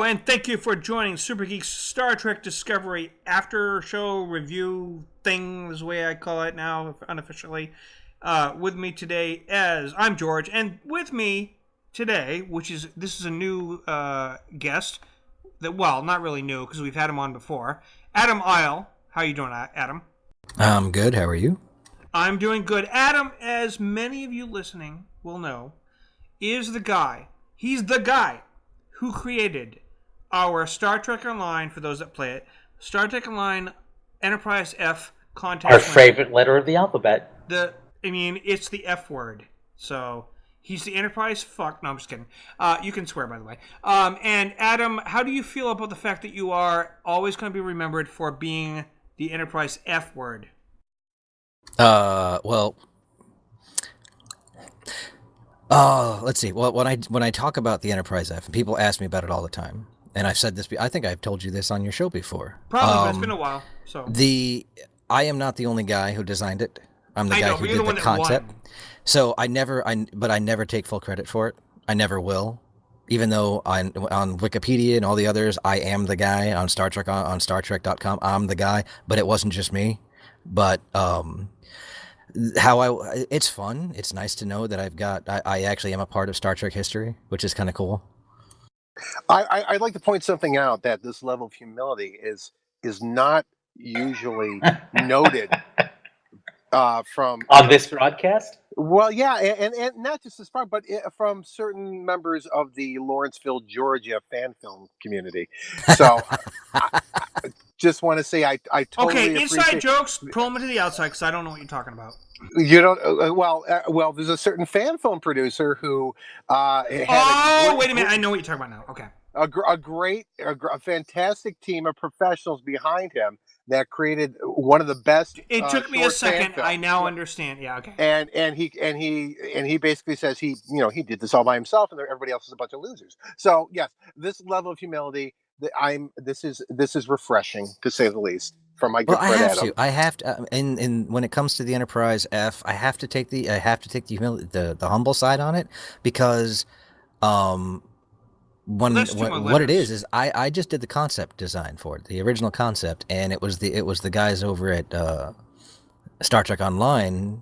and thank you for joining Super Geek's Star Trek Discovery after show review thing, is the way I call it now, unofficially. With me today, as I'm George, and with me today, this is a new guest, not really new, because we've had him on before, Adam Ihle. How you doing, Adam? I'm good. How are you? I'm doing good. Adam, as many of you listening will know, is the guy. He's the guy who created our Star Trek Online, for those that play it, Star Trek Online Enterprise F contest. Our favorite letter of the alphabet. It's the F word. So, he's the Enterprise fuck. No, I'm just kidding. You can swear, by the way. And Adam, how do you feel about the fact that you are always going to be remembered for being the Enterprise F word? Let's see. Well, when I talk about the Enterprise F, people ask me about it all the time, and I've said this. I think I've told you this on your show before. Probably, but it's been a while. So I am not the only guy who designed it. I'm the guy who did the concept. So I never take full credit for it. I never will. Even though on Wikipedia and all the others, I am the guy on Star Trek on StarTrek.com. I'm the guy, but it wasn't just me. But it's fun. It's nice to know that I actually am a part of Star Trek history, which is kind of cool. I'd like to point something out, that this level of humility is not usually noted from on this broadcast. Well, yeah, and not just this part, but from certain members of the Lawrenceville, Georgia fan film community. So, I just want to say I totally okay. Inside jokes, pull them to the outside, because I don't know what you're talking about. You don't. Well, there's a certain fan film producer who wait a minute! I know what you're talking about now. Okay. A fantastic team of professionals behind him that created one of the best. It took me a second. I now understand. Yeah. Okay. And he basically says he did this all by himself, and everybody else is a bunch of losers. So yes, this level of humility, this is refreshing, to say the least. From my good friend Adam. I have to. And when it comes to the Enterprise F, I have to take the humility, the humble side on it, because what it is I just did the concept design for it, the original concept, and it was the guys over at Star Trek Online,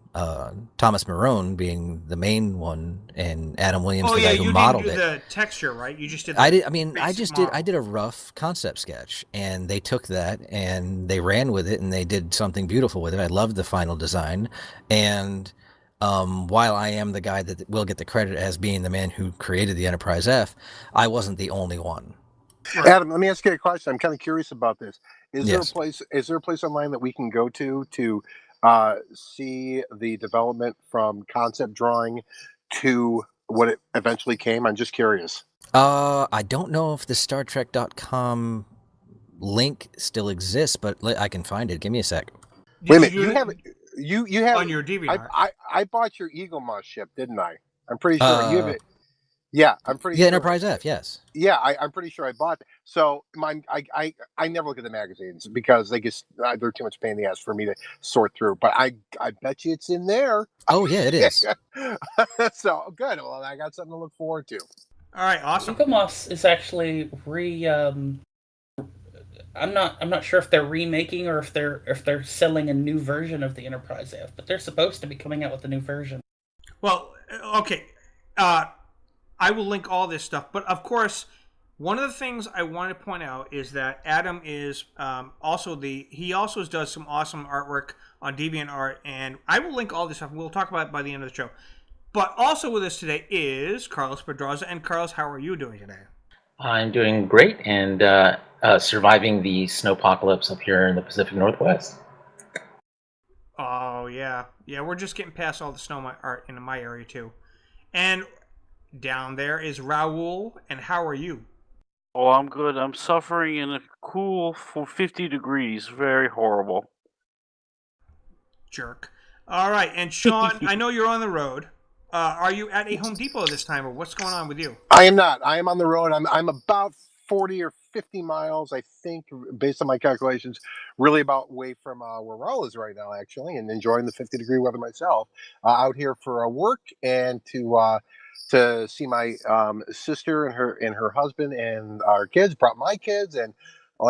Thomas Marone being the main one, and Adam Williams, the guy who modeled it. You didn't do the texture, right? You just did. I did a rough concept sketch, and they took that and they ran with it, and they did something beautiful with it. I loved the final design, and while I am the guy that will get the credit as being the man who created the Enterprise F, I wasn't the only one. Adam, let me ask you a question. I'm kind of curious about this. Is there a place online that we can go to see the development from concept drawing to what it eventually came? I'm just curious. I don't know if the StarTrek.com link still exists, but I can find it. Give me a sec. Wait a minute, you have it. You have on your DVR. I bought your Eagle Moss ship, didn't I? I'm pretty sure you have it. Yeah, I'm pretty sure. Enterprise F, yes. Yeah, I'm pretty sure I bought it. So I never look at the magazines because they're too much pain in the ass for me to sort through. But I bet you it's in there. Oh yeah, it is. So good. Well, I got something to look forward to. All right, awesome. Eagle Moss is actually I'm not sure if they're remaking or if they're selling a new version of the Enterprise F, but they're supposed to be coming out with a new version. Well, okay. I will link all this stuff, but of course, one of the things I want to point out is that Adam is he also does some awesome artwork on DeviantArt, and I will link all this stuff. We'll talk about it by the end of the show. But also with us today is Carlos Pedraza. And Carlos, how are you doing today? I'm doing great, and surviving the snowpocalypse up here in the Pacific Northwest. Oh yeah, we're just getting past all the snow in my area too, and down there is Raul. And how are you? Oh, I'm good. I'm suffering in a cool 50 degrees. Very horrible. Jerk. All right, and Sean, I know you're on the road. Are you at a Home Depot this time, or what's going on with you? I am not. I am on the road. I'm about 40 or 50 miles, I think, based on my calculations, really about way from where Raul is right now, actually, and enjoying the 50-degree weather myself, out here for work and to to see my sister and her husband and our kids. Brought my kids, and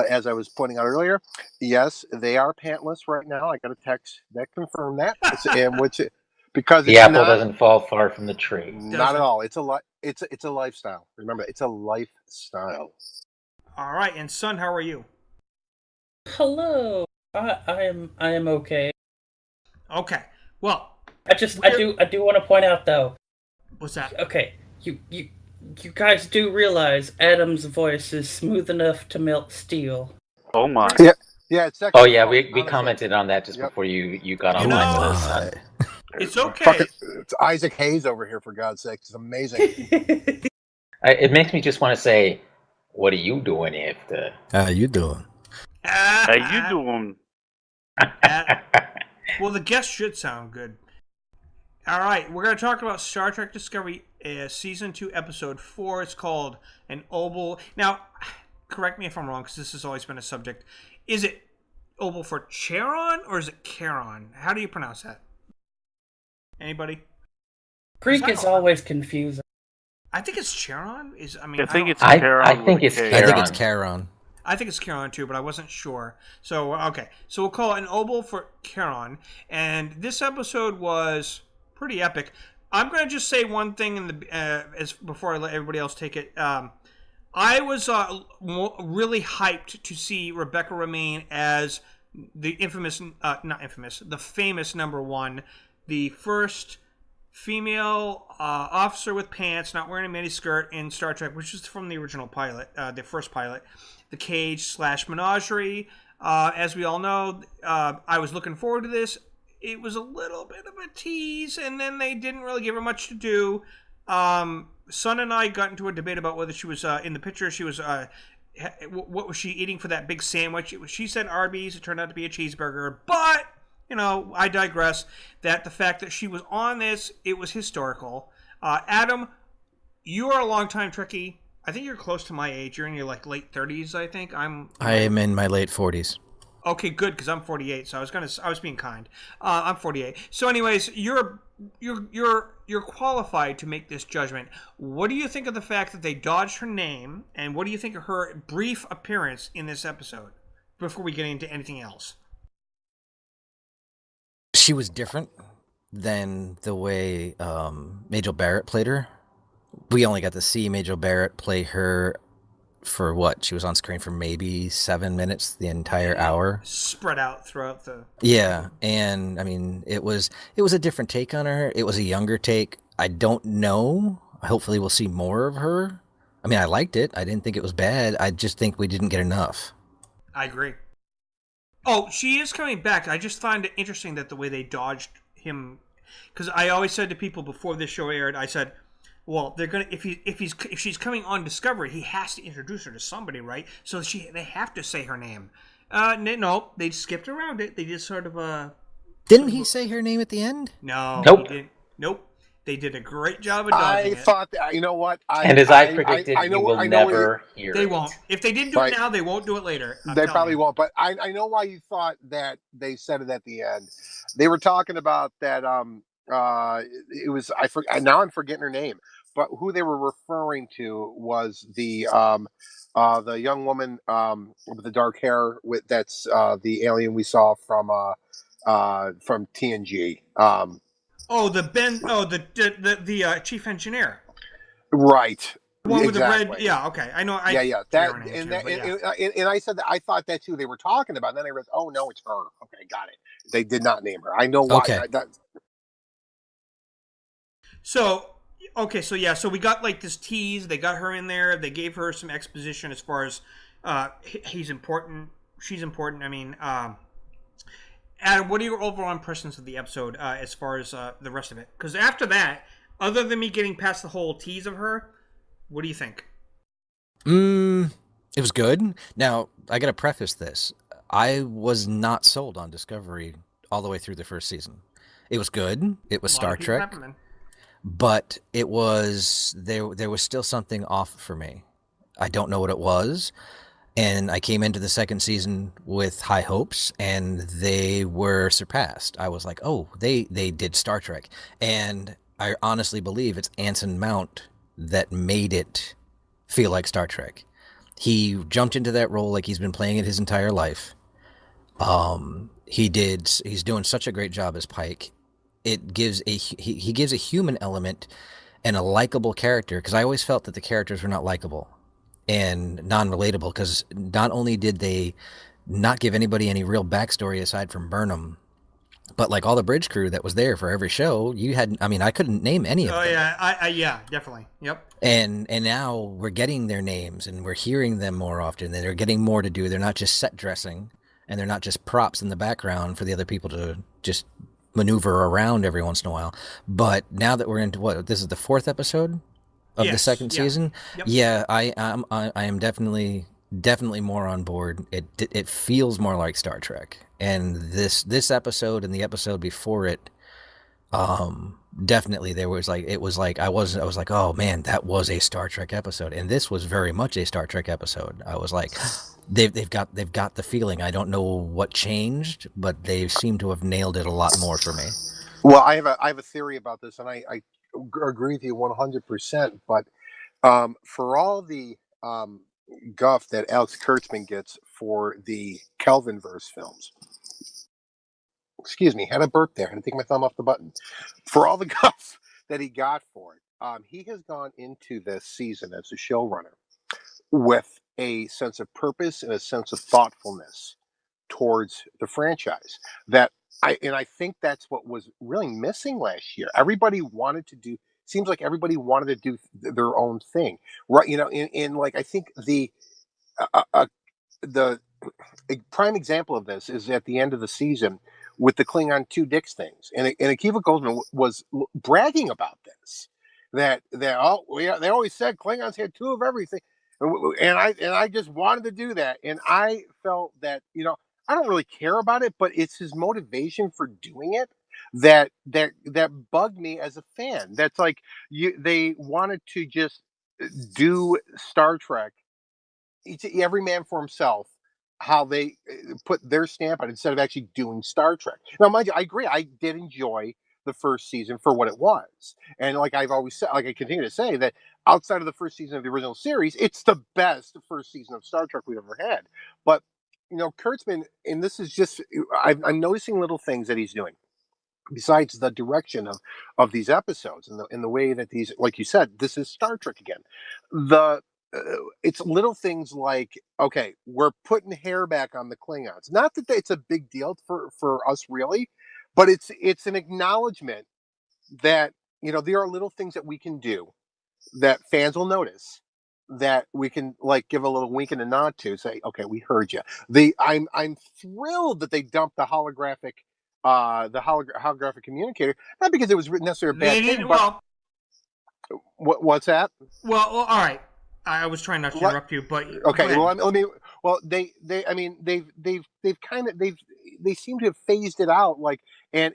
as I was pointing out earlier, yes, they are pantless right now. I got a text that confirmed that, and which because the apple doesn't fall far from the tree. Not at all. It's a lifestyle. Remember, it's a lifestyle. All right, and son, how are you? Hello. I am okay. Okay. Well, I do want to point out though. What's that? Okay, you guys do realize Adam's voice is smooth enough to melt steel. Oh my. Yeah. It's oh yeah, we commented on that just before you got online with us. It's okay. It's Isaac Hayes over here, for God's sake. It's amazing. It makes me just want to say, what are you doing after? How you doing? How you doing? Well, the guest should sound good. All right, we're going to talk about Star Trek Discovery Season 2, Episode 4. It's called An Obol. Now, correct me if I'm wrong, because this has always been a subject. Is it Obol for Charon, or is it Charon? How do you pronounce that? Anybody? Greek is always confusing. I think it's Charon. I think it's Charon. I think it's Charon. I think it's Charon too, but I wasn't sure. So, okay. So we'll call it An Obol for Charon. And this episode was pretty epic. I'm going to just say one thing before I let everybody else take it. I was really hyped to see Rebecca Romaine as the the famous number one, the first female officer with pants, not wearing a miniskirt in Star Trek, which is from the original pilot, the first pilot, The Cage/Menagerie. As we all know, I was looking forward to this. It was a little bit of a tease, and then they didn't really give her much to do. Son and I got into a debate about whether she was in the picture. She was what was she eating for that big sandwich? She said Arby's. It turned out to be a cheeseburger, but I digress. That the fact that she was on this, it was historical. Adam, you are a longtime Trekkie. I think you're close to my age. You're in your late 30s, I think. I am in my late 40s. Okay, good, because I'm 48. So I was being kind. I'm 48. So, anyways, you're qualified to make this judgment. What do you think of the fact that they dodged her name, and what do you think of her brief appearance in this episode? Before we get into anything else. She was different than the way Majel Barrett played her. We only got to see Majel Barrett play her for what? She was on screen for maybe 7 minutes, the entire hour. Spread out throughout the... Yeah, and I mean, it was a different take on her. It was a younger take. I don't know. Hopefully we'll see more of her. I mean, I liked it. I didn't think it was bad. I just think we didn't get enough. I agree. Oh, she is coming back. I just find it interesting that the way they dodged him, because I always said to people before this show aired, I said, well, they're gonna if she's coming on Discovery, he has to introduce her to somebody, right? So they have to say her name. No, they skipped around it. They just sort of Didn't he say her name at the end? No, nope. He didn't. Nope. They did a great job of dodging it. I thought that, you know what? And as I predicted, you will never hear it. They won't. If they didn't do it now, they won't do it later. They probably won't. But I know why you thought that they said it at the end. They were talking about that. It was now I'm forgetting her name. But who they were referring to was the young woman with the dark hair that's the alien we saw from TNG. The chief engineer. Right. The one with the red. Yeah. Okay. I know. Yeah. And I said that I thought that too. They were talking about. And then I realized, oh no, it's her. Okay, got it. They did not name her. I know why. Okay. So we got this tease. They got her in there. They gave her some exposition as far as he's important, she's important. I mean, Adam, what are your overall impressions of the episode as far as the rest of it? Because after that, other than me getting past the whole tease of her, what do you think? It was good. Now, I got to preface this. I was not sold on Discovery all the way through the first season. It was good. It was Star Trek. But it was there was still something off for me. I don't know what it was. And I came into the second season with high hopes, and they were surpassed. I was like, oh, they did Star Trek. And I honestly believe it's Anson Mount that made it feel like Star Trek. He jumped into that role like he's been playing it his entire life. He's doing such a great job as Pike. It gives he gives a human element and a likable character, because I always felt that the characters were not likable and non-relatable, because not only did they not give anybody any real backstory aside from Burnham, but like all the bridge crew that was there for every show, I couldn't name any of them. Oh yeah, yeah, definitely. Yep. And now we're getting their names and we're hearing them more often. They're getting more to do. They're not just set dressing, and they're not just props in the background for the other people to just maneuver around every once in a while. But now that we're into this is the 4th episode of the second season. Yep. Yeah, I am definitely more on board. It feels more like Star Trek, and this episode and the episode before it, definitely I was like, oh man, that was a Star Trek episode, and this was very much a Star Trek episode. I was like, they've got the feeling. I don't know what changed, but they seem to have nailed it a lot more for me. Well, I have a theory about this, and I agree with you 100%. But for all the guff that Alex Kurtzman gets for the Kelvinverse films, excuse me, had a burp there. I had to take my thumb off the button. For all the guff that he got for it, he has gone into this season as a showrunner with a sense of purpose and a sense of thoughtfulness towards the franchise. I think that's what was really missing last year. Everybody wanted to do. Seems like everybody wanted to do their own thing, right? In like, I think the prime example of this is at the end of the season with the Klingon 2 dicks things, and Akiva Goldsman was bragging about this. They always said Klingons had 2 of everything, and I just wanted to do that, and I felt that I don't really care about it, but it's his motivation for doing it that bugged me as a fan. That's like they wanted to just do Star Trek, every man for himself, how they put their stamp on it instead of actually doing Star Trek. Now, mind you, I agree. I did enjoy the first season for what it was, and like I've always said, like I continue to say, that outside of the first season of the original series, it's the best first season of Star Trek we've ever had. But Kurtzman, and this is just, I'm noticing little things that he's doing besides the direction of these episodes and the way that these, like you said, this is Star Trek again. It's little things like, okay, we're putting hair back on the Klingons. Not that it's a big deal for us really, but it's an acknowledgement that there are little things that we can do that fans will notice, that we can like give a little wink and a nod to, say, okay, we heard you. I'm thrilled that they dumped the holographic holographic communicator, not because it was necessarily a bad thing, but what's that? Well, all right. I was trying not to interrupt you, but okay. Well, let me. Well, they seem to have phased it out, like, and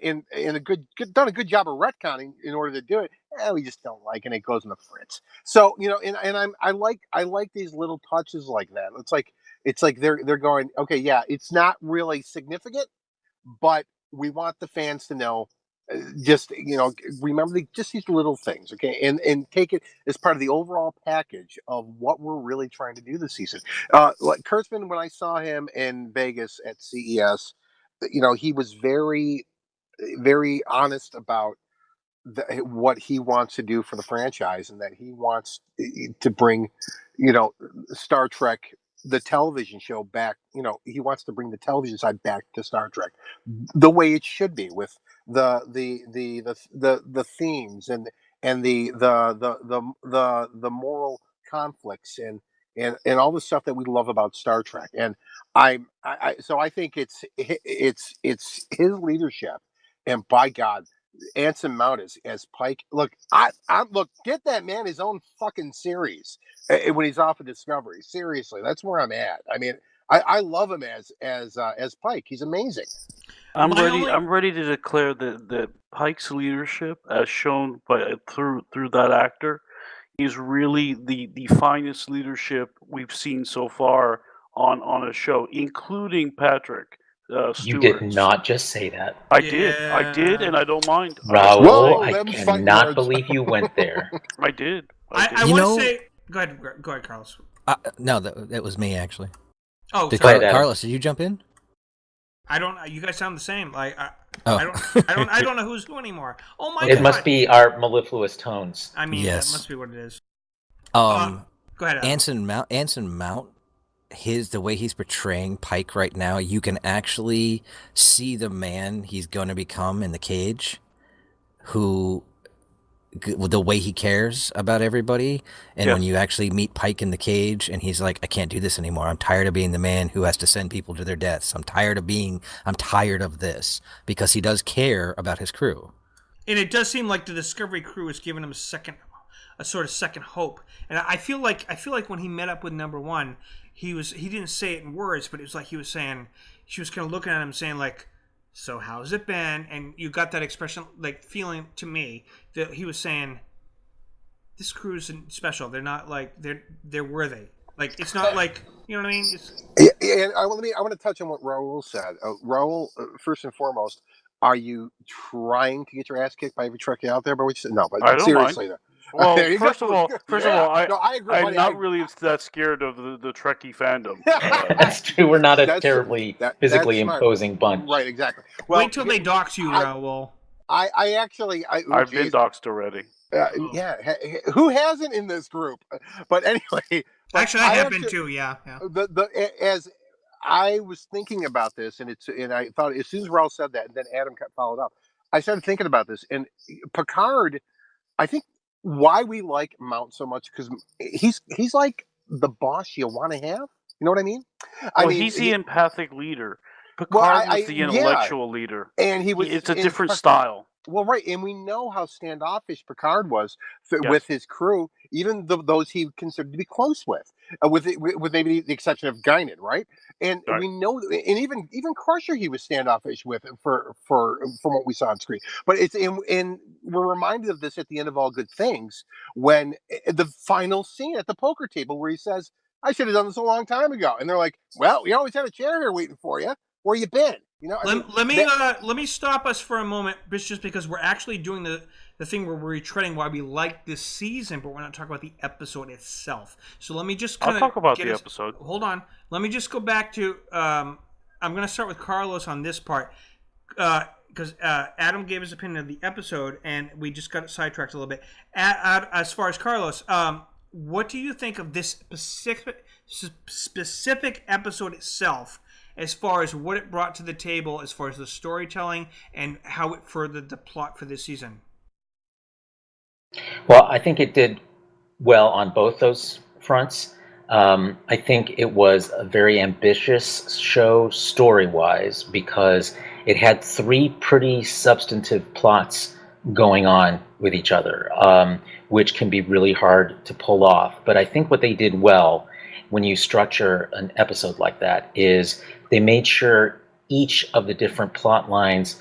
done a good job of retconning in order to do it. We just don't like, and it goes in the fritz. So and I like these little touches like that. It's like they're going, okay, yeah, it's not really significant, but we want the fans to know. Just remember just these little things, okay, and take it as part of the overall package of what we're really trying to do this season. Like Kurtzman, when I saw him in Vegas at CES, he was very, very honest about what he wants to do for the franchise, and that he wants to bring, Star Trek, the television show, back. He wants to bring the television side back to Star Trek the way it should be, with the themes and the moral conflicts and all the stuff that we love about Star Trek. And so I think it's his leadership, and by God, Anson Mount as Pike. Look, look, get that man his own fucking series when he's off of Discovery. Seriously, that's where I'm at. I mean, I love him as Pike. He's amazing. I'm ready to declare that Pike's leadership, as shown through that actor, is really the finest leadership we've seen so far on a show, including Patrick. stewards. You did not just say that. I did, and I don't mind. Raul, I cannot believe you went there. I did. I want to say... Go ahead, Carlos. No, that was me, actually. Oh, Carlos, did you jump in? I don't. You guys sound the same. Like Oh. I don't know who's who anymore. Oh my god! It must be our mellifluous tones. I mean, yes. That must be what it is. Go ahead, Adam. Anson Mount, the way he's portraying Pike right now, you can actually see the man he's going to become in the cage, the way he cares about everybody. And when you actually meet Pike in the cage and he's like, I can't do this anymore. I'm tired of being the man who has to send people to their deaths. I'm tired of this, because he does care about his crew. And it does seem like the Discovery crew is giving him a sort of second hope. And I feel like when he met up with number one, he didn't say it in words, but it was like she was kind of looking at him saying like, so how's it been? And you got that expression, like feeling to me that he was saying, this crew isn't special. They're not like they're worthy. Like it's not like, you know what I mean? And I want to touch on what Raul said. Raul, first and foremost, are you trying to get your ass kicked by every Trekkie out there? But what you said, no. But I don't seriously, mind. Well, first of all, I agree, I'm not really that scared of the Trekkie fandom. That's true. We're not a terribly physically imposing bunch. Right, exactly. Well, wait till they dox you, Raul. I've been doxed already. Yeah, who hasn't in this group? But anyway, actually, I have been too. Yeah. As I was thinking about this, and I thought as soon as Raul said that, and then Adam followed up, I started thinking about this. And Picard, I think why we like Mount so much, because he's like the boss you want to have. You know what I mean? He's the empathic leader. Picard was the intellectual leader, and it's a different style. Well, right, and we know how standoffish Picard was with his crew, even those he considered to be close with maybe the exception of Guinan, right? And we know, and even Crusher, he was standoffish with from what we saw on screen. But and we're reminded of this at the end of All Good Things, when the final scene at the poker table where he says, "I should have done this a long time ago," and they're like, "Well, we always had a chair here waiting for you. Where you been?" You know, let me stop us for a moment, just because we're actually doing the thing where we're retreading why we like this season, but we're not talking about the episode itself. So let me just I'll talk about the episode. Hold on. Let me just go back to. I'm going to start with Carlos on this part, because Adam gave his opinion of the episode, and we just got sidetracked a little bit. As far as Carlos, what do you think of this specific episode itself? As far as what it brought to the table, as far as the storytelling, and how it furthered the plot for this season? Well, I think it did well on both those fronts. I think it was a very ambitious show story-wise, because it had three pretty substantive plots going on with each other, which can be really hard to pull off. But I think what they did well when you structure an episode like that is they made sure each of the different plot lines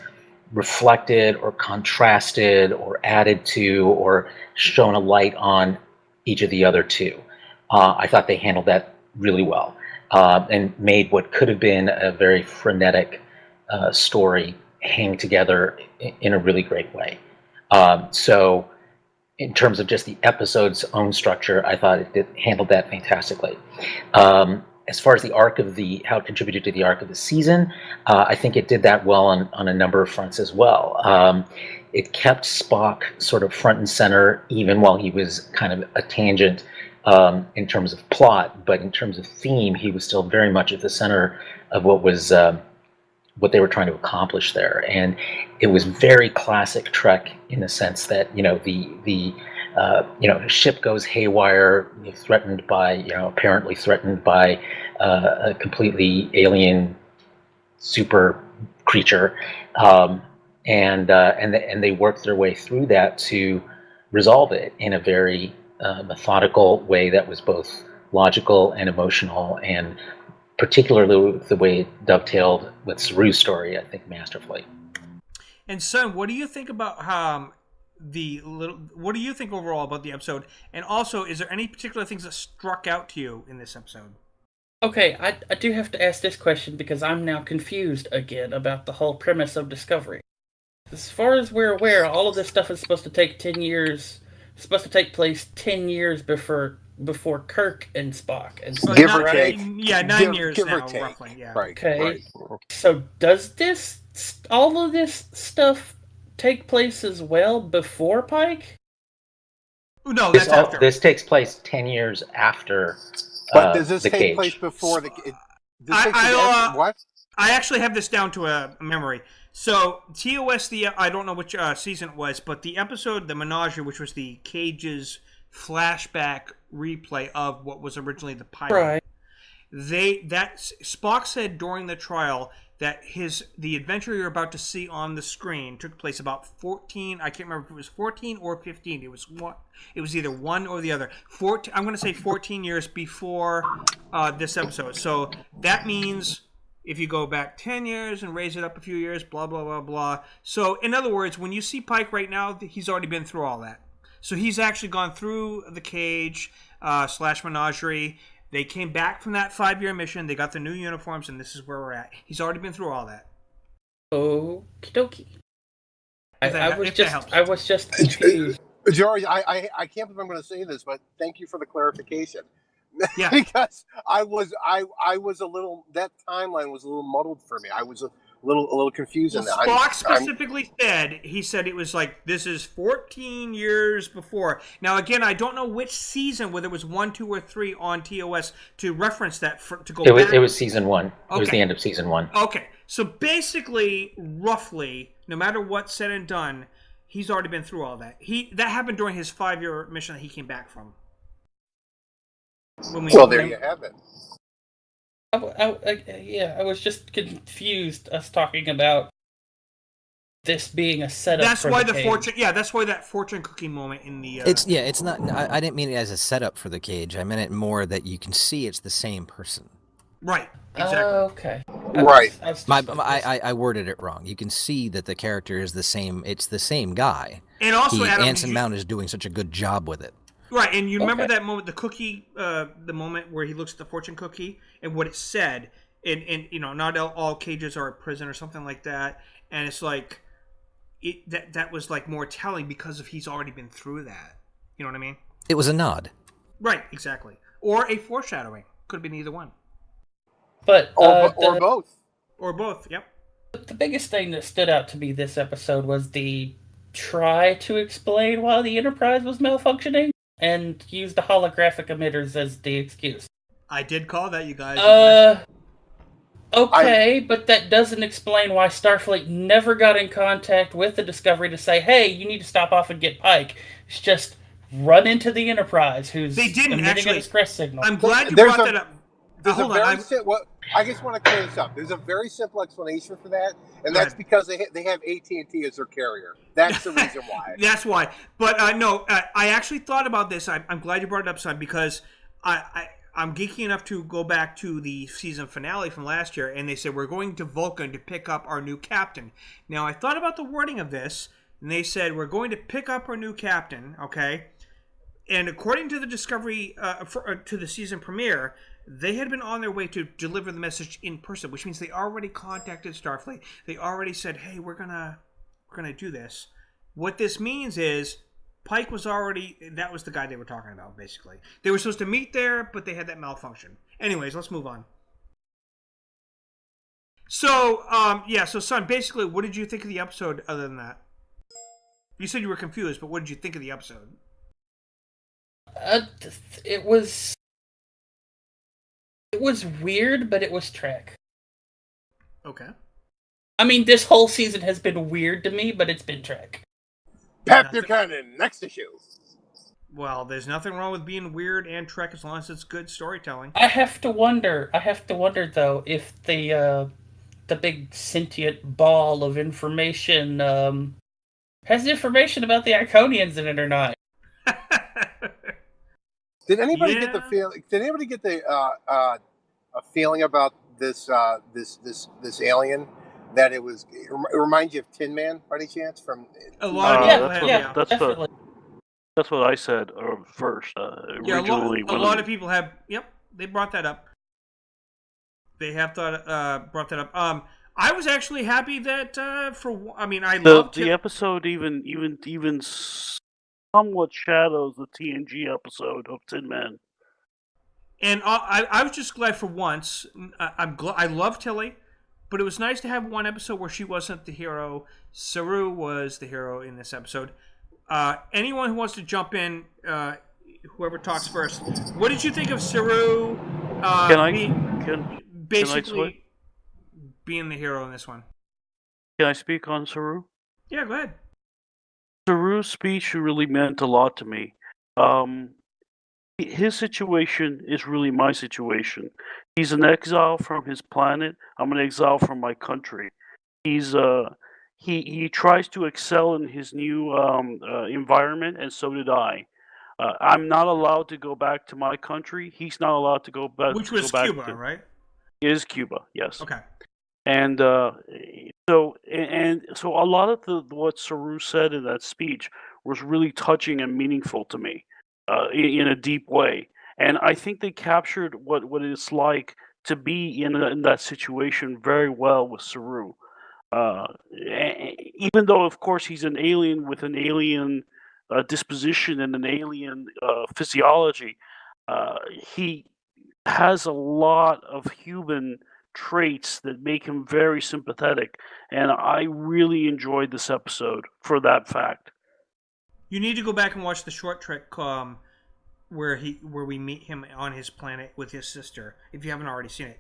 reflected or contrasted or added to or shone a light on each of the other two. I thought they handled that really well, and made what could have been a very frenetic story hang together in a really great way. So in terms of just the episode's own structure, I thought it handled that fantastically. As far as the arc of how it contributed to the arc of the season, I think it did that well on a number of fronts as well. It kept Spock sort of front and center, even while he was kind of a tangent in terms of plot, but in terms of theme, he was still very much at the center of what they were trying to accomplish there. And it was very classic Trek in the sense that, the ship goes haywire, apparently threatened by a completely alien super creature, and they worked their way through that to resolve it in a very methodical way that was both logical and emotional, and particularly the way it dovetailed with Saru's story, I think, masterfully. And son, what do you think about what do you think overall about the episode? And also, is there any particular things that struck out to you in this episode? Okay, I do have to ask this question because I'm now confused again about the whole premise of Discovery. As far as we're aware, all of this stuff is supposed to take 10 years. It's supposed to take place 10 years before Kirk and Spock and stuff, Give or right? take. Yeah, 9 years give now, or take. roughly. Yeah. Right. Okay. Right. So does all of this stuff take place as well before Pike? No, that's after. This takes place 10 years after But does this the take cage. place before the? What? I actually have this down to a memory. So TOS, I don't know which season it was, but the episode, the Menagerie, which was the Cage's flashback replay of what was originally the pilot. Right. Spock said during the trial that the adventure you're about to see on the screen took place about 14. I can't remember if it was 14 or 15. It was either one or the other. I'm going to say 14 years before this episode. So that means if you go back 10 years and raise it up a few years, blah blah blah blah. So in other words, when you see Pike right now, he's already been through all that. So he's actually gone through the Cage / Menagerie. They came back from that 5-year mission. They got the new uniforms, and this is where we're at. He's already been through all that. Okie dokie. I was just confused. George, I can't believe I'm going to say this, but thank you for the clarification. Yeah. Because I was a little, that timeline was a little muddled for me. I was a little confused in that. Spock specifically said it was like, this is 14 years before. Now, again, I don't know which season, whether it was 1, 2, or 3 on TOS to reference that, to go back. It was season 1. Okay. It was the end of season 1. Okay. So basically, roughly, no matter what's said and done, he's already been through all that. That happened during his 5-year mission that he came back from. Well, there you have it. I was just confused. Us talking about this being a setup. That's for why the the Cage. fortune. Yeah, that's why that fortune cookie moment in the. It's not. I didn't mean it as a setup for the Cage. I meant it more that you can see it's the same person. Right. Exactly. Okay. Right. I worded it wrong. You can see that the character is the same. It's the same guy. And also, Anson Mount is doing such a good job with it. Right, and you remember that moment, the cookie, the moment where he looks at the fortune cookie and what it said, and not all cages are a prison or something like that, and it's like, that was like more telling because he's already been through that. You know what I mean? It was a nod. Right, exactly. Or a foreshadowing. Could have been either one. But or both. Or both, yep. The biggest thing that stood out to me this episode was the try to explain why the Enterprise was malfunctioning and use the holographic emitters as the excuse. I did call that, you guys. Okay, but that doesn't explain why Starfleet never got in contact with the Discovery to say, hey, you need to stop off and get Pike. It's just run into the Enterprise, who's emitting a distress signal. I'm glad you brought that up. I just want to clear this up. There's a very simple explanation for that, and that's because they have AT&T as their carrier. That's the reason why. That's why. But no, I actually thought about this. I'm glad you brought it up, son, because I'm geeky enough to go back to the season finale from last year, and they said, we're going to Vulcan to pick up our new captain. Now, I thought about the wording of this, and they said, we're going to pick up our new captain, okay? And according to the Discovery, to the season premiere, they had been on their way to deliver the message in person, which means they already contacted Starfleet. They already said, hey, we're gonna do this. What this means is Pike was that was the guy they were talking about, basically. They were supposed to meet there, but they had that malfunction. Anyways, let's move on. So, so son, basically, what did you think of the episode other than that? You said you were confused, but what did you think of the episode? It was weird, but it was Trek. Okay. I mean, this whole season has been weird to me, but it's been Trek. Pat Buchanan, next issue. Well, there's nothing wrong with being weird and Trek as long as it's good storytelling. I have to wonder though, if the big sentient ball of information has information about the Iconians in it or not. Did anybody get the feeling? Did anybody get the a feeling about this alien that it reminds you of Tin Man by any chance? From a lot of people that's what I said first. A lot of people have. Yep, they brought that up. They have brought that up. I was actually happy that I loved the episode. Even somewhat shadows the TNG episode of Tin Man. And I was just glad for once. I love Tilly, but it was nice to have one episode where she wasn't the hero. Saru was the hero in this episode. Anyone who wants to jump in, whoever talks first. What did you think of Saru? Basically being the hero in this one. Can I speak on Saru? Yeah, go ahead. Saru's speech really meant a lot to me. His situation is really my situation. He's an exile from his planet. I'm an exile from my country. He's he tries to excel in his new environment, and so did I. I'm not allowed to go back to my country. He's not allowed to go back. Which was Cuba, right? It is Cuba, yes. Okay. And so a lot of what Saru said in that speech was really touching and meaningful to me, in a deep way. And I think they captured what it's like to be in that situation very well with Saru. Even though, of course, he's an alien with an alien disposition and an alien physiology, he has a lot of human traits that make him very sympathetic, and I really enjoyed this episode for that fact. You need to go back and watch the short trek where we meet him on his planet with his sister, if you haven't already seen it.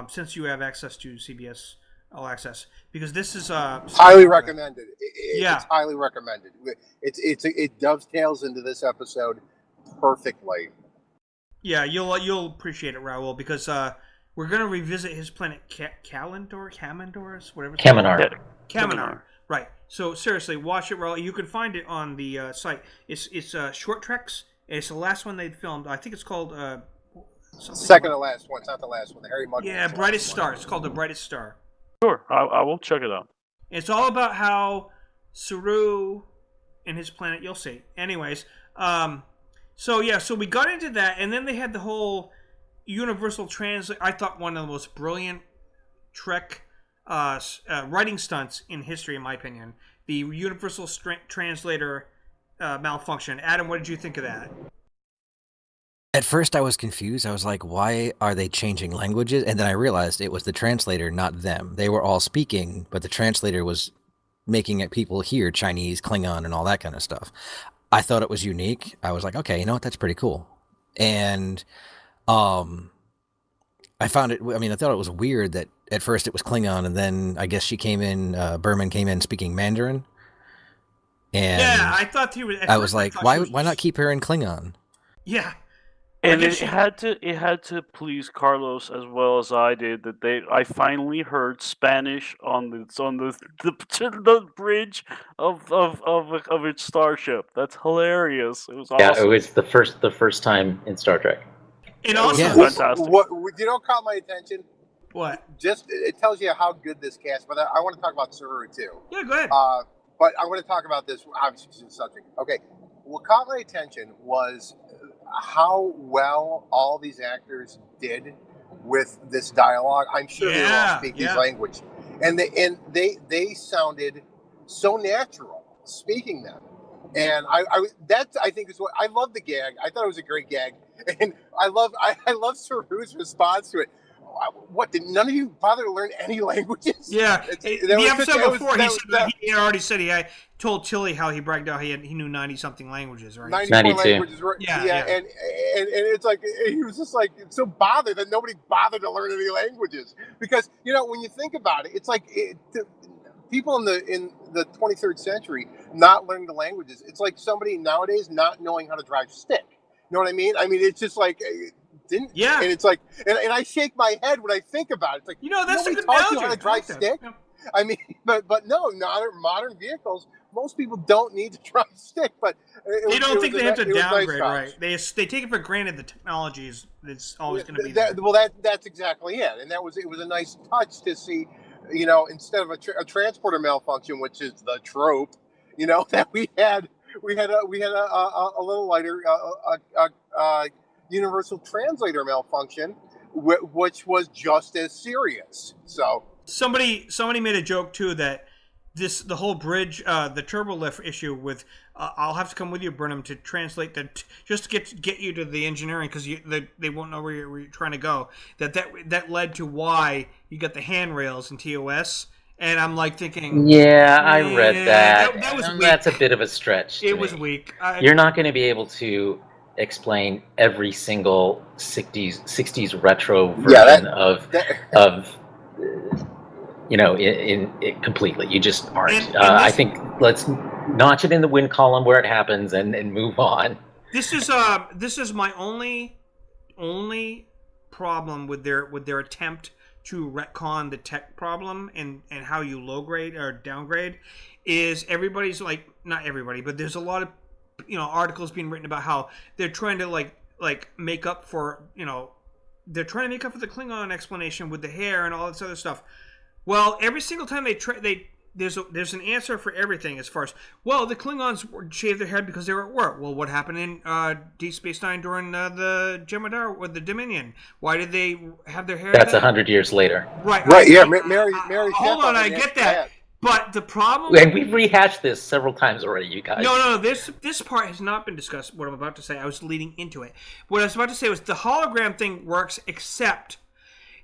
Since you have access to CBS All Access, because this is highly recommended. Yeah, it's highly recommended. It dovetails into this episode perfectly. Yeah, you'll appreciate it, Raul, because we're going to revisit his planet Kamendor, whatever. Kaminar. Right. So seriously, watch it, Raul. You can find it on the site. It's Short Treks. It's the last one they filmed. I think it's called second to last one. It's not the last one. The Harry Mudgett. Yeah, Brightest Star. It's called The Brightest Star. Sure, I will check it out. It's all about how Saru and his planet. You'll see. Anyways, so we got into that, and then they had the whole Universal Translate. I thought one of the most brilliant Trek writing stunts in history, in my opinion. The Universal Translator malfunction. Adam, what did you think of that? At first, I was confused. I was like, why are they changing languages? And then I realized it was the translator, not them. They were all speaking, but the translator was making it people hear Chinese, Klingon, and all that kind of stuff. I thought it was unique. I was like, okay, you know what? That's pretty cool. And I found it, I thought it was weird that at first it was Klingon, and then I guess Berman came in speaking Mandarin. And yeah, I thought he was. I was like, why not keep her in Klingon? Yeah. And it had to please Carlos as well as I did that I finally heard Spanish on the bridge of its starship. That's hilarious. It was awesome. Yeah, it was the first time in Star Trek. And also, fantastic. What caught my attention? What? Just it tells you how good this cast. But I want to talk about Saru too. Yeah, go ahead. But I want to talk about this obviously the subject. Okay, what caught my attention was how well all these actors did with this dialogue. I'm sure they all speak these language, and they sounded so natural speaking them. And I think is what I love the gag. I thought it was a great gag, and I love Saru's response to it. What, did none of you bother to learn any languages? Yeah, the episode before he already said he told Tilly how he bragged out he knew 90-something languages, right? 92 languages, right? Yeah. And it's like he was just like so bothered that nobody bothered to learn any languages, because when you think about it, it's like people in the 23rd century not learning the languages. It's like somebody nowadays not knowing how to drive stick. You know what I mean? It's just like. And it's like, and I shake my head when I think about it. It's like, that's a good taught you how to drive stick. Yeah. But no, modern vehicles, most people don't need to drive stick. But they don't think they have to downgrade, right? They take it for granted the technology is always going to be there. That's exactly it. And it was a nice touch to see, instead of a transporter malfunction, which is the trope, that we had a little lighter Universal Translator malfunction, which was just as serious. So somebody made a joke too that the whole bridge, the turbo lift issue with, I'll have to come with you, Burnham, to translate just to get you to the engineering because they won't know where you're trying to go. That led to why you got the handrails in TOS, and I'm like thinking, yeah, I read that. That was weak. That's a bit of a stretch. It was weak. You're not going to be able to explain every single 60s retro version of in completely. You just aren't. I think let's notch it in the win column where it happens and move on. This is my only problem with their attempt to retcon the tech problem and how you low grade or downgrade is everybody's like, not everybody, but there's a lot of articles being written about how they're trying to like make up for they're trying to make up for the Klingon explanation with the hair and all this other stuff. Well, every single time there's an answer for everything as far as, well, the Klingons shaved their head because they were at work. Well, what happened in Deep Space Nine during the Jem'Hadar or the Dominion? Why did they have their hair? That's 100 years later. Right. Yeah, Mary. Hold on, I get that. But the problem, and we've rehashed this several times already, you guys. No. This part has not been discussed. What I'm about to say, I was leading into it. What I was about to say was the hologram thing works, except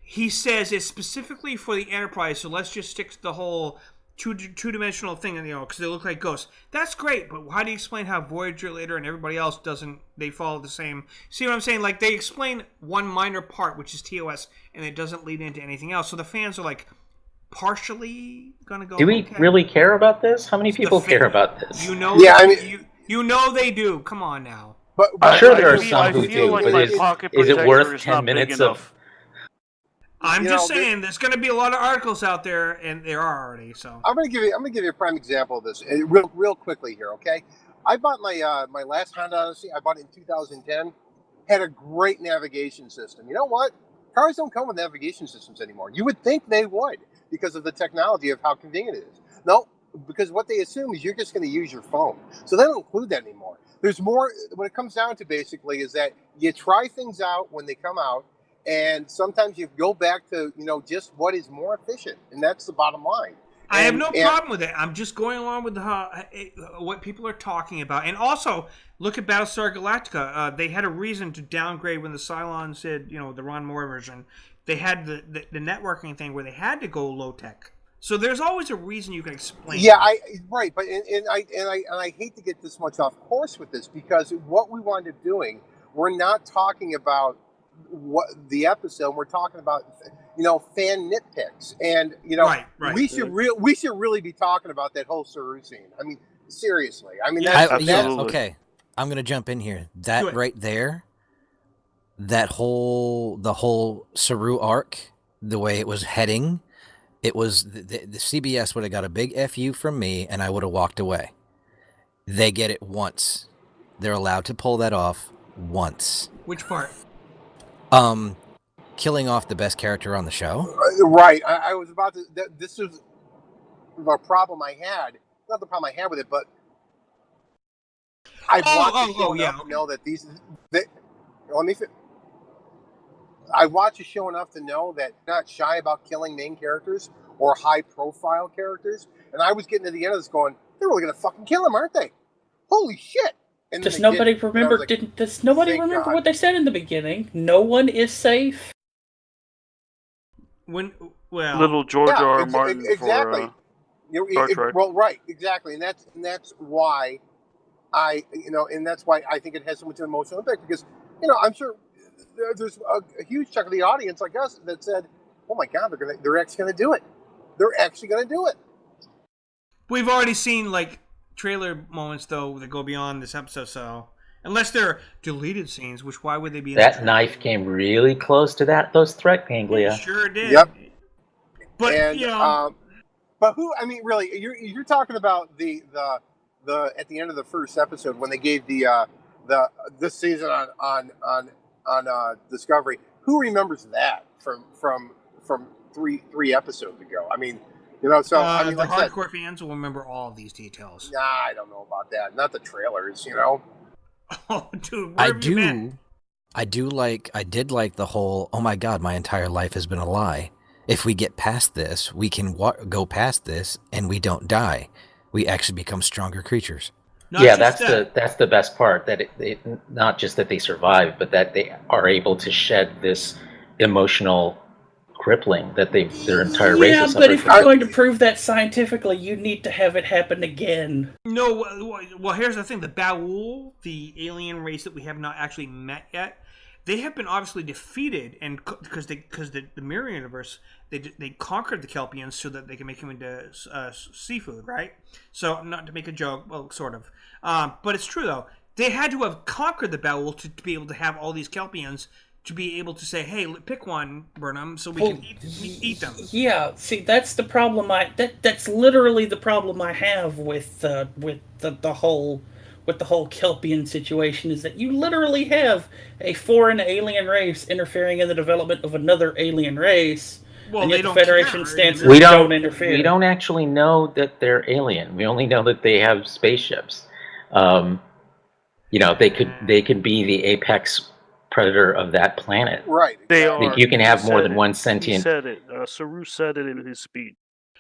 he says it's specifically for the Enterprise. So let's just stick to the whole two-dimensional thing, because they look like ghosts. That's great, but how do you explain how Voyager later and everybody else doesn't? They follow the same. See what I'm saying? Like they explain one minor part, which is TOS, and it doesn't lead into anything else. So the fans are like, partially gonna go. Do we really care about this? How many people care about this? Yeah, I mean, they do. Come on now. But I'm sure there are some who do. But is it worth 10 minutes of? I'm just saying, there's going to be a lot of articles out there, and there are already. So I'm going to give you a prime example of this, real quickly here. Okay, I bought my last Honda Odyssey. I bought it in 2010. Had a great navigation system. You know what? Cars don't come with navigation systems anymore. You would think they would because of the technology of how convenient it is. No, because what they assume is you're just going to use your phone. So they don't include that anymore. There's more. What it comes down to basically is that you try things out when they come out. And sometimes you go back to, just what is more efficient. And that's the bottom line. I have no problem with it. I'm just going along with what people are talking about. And also, look at Battlestar Galactica. They had a reason to downgrade when the Cylons did, the Ron Moore version. They had the networking thing where they had to go low tech. So there's always a reason you can explain. Yeah, right. But I hate to get this much off course with this because what we wind up doing, we're not talking about what the episode. We're talking about fan nitpicks, and right. we should really be talking about that whole Saru scene. I mean, seriously. I mean, okay. I'm gonna jump in here. That right there, the whole Saru arc, the way it was heading, it was the CBS would have got a big FU from me, and I would have walked away. They get it once. They're allowed to pull that off once. Which part? Killing off the best character on the show. Right. I was about to. This was the problem I had. Not the problem I had with it, but I've watched the show enough to know that I watch a show enough to know that not shy about killing main characters or high-profile characters. And I was getting to the end of this going, they're really going to fucking kill him, aren't they? Holy shit! Does nobody remember? Does nobody remember what they said in the beginning? No one is safe. Little George R. Martin exactly. For Star Trek. Well, right, exactly, and that's why and that's why I think it has so much emotional impact because I'm sure there's a huge chunk of the audience like us that said, "Oh my God, they're actually going to do it. They're actually going to do it." We've already seen trailer moments though that go beyond this episode, so unless they're deleted scenes, which why would they be? That knife came really close to those threat ganglia. It sure did. Yep. But but who? I mean, really, you're talking about the at the end of the first episode when they gave this season on Discovery. Who remembers that from three episodes ago? I mean. So I mean, the hardcore fans will remember all of these details. Nah, I don't know about that. Not the trailers, Oh, dude, I do. I did like the whole, oh my God, my entire life has been a lie. If we get past this, we can go past this and we don't die. We actually become stronger creatures. That's the best part, that it not just that they survive, but that they are able to shed this emotional crippling that their entire race has suffered. Yeah, but if you're going to prove that scientifically, you need to have it happen again. No, well, here's the thing. The Baul, the alien race that we have not actually met yet, they have been obviously defeated, and because the mirror universe, they conquered the Kelpians so that they can make them into seafood, right? So, not to make a joke, well, sort of. But it's true, though. They had to have conquered the Baul to be able to have all these Kelpians to be able to say, hey, pick one, Burnham, so we can eat them. Yeah, see, that's the problem. That's literally the problem I have with the whole Kelpian situation, is that you literally have a foreign alien race interfering in the development of another alien race. Well, and yet the Federation stances don't interfere. We don't actually know that they're alien. We only know that they have spaceships. They could be the apex predator of that planet. Right. They are. You can have more than one sentient. He said it. Saru said it in his speech.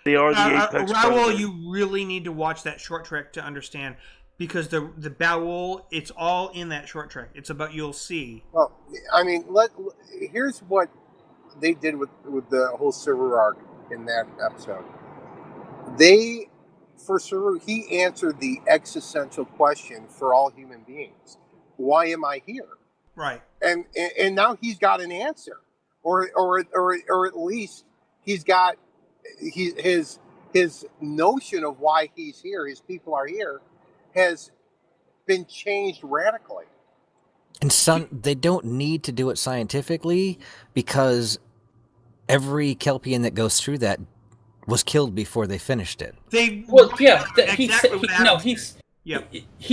They are the apex Raoul, predator. you really need to watch that short trek to understand, because the Baul, it's all in that short trek. It's about, you'll see. Well, I mean, here's what they did with the whole Saru arc in that episode. For Saru, he answered the existential question for all human beings: why am I here? Right. And now he's got an answer, or at least he's got his notion of why he's here, his people are here, has been changed radically. And they don't need to do it scientifically, because every Kelpian that goes through that was killed before they finished it. He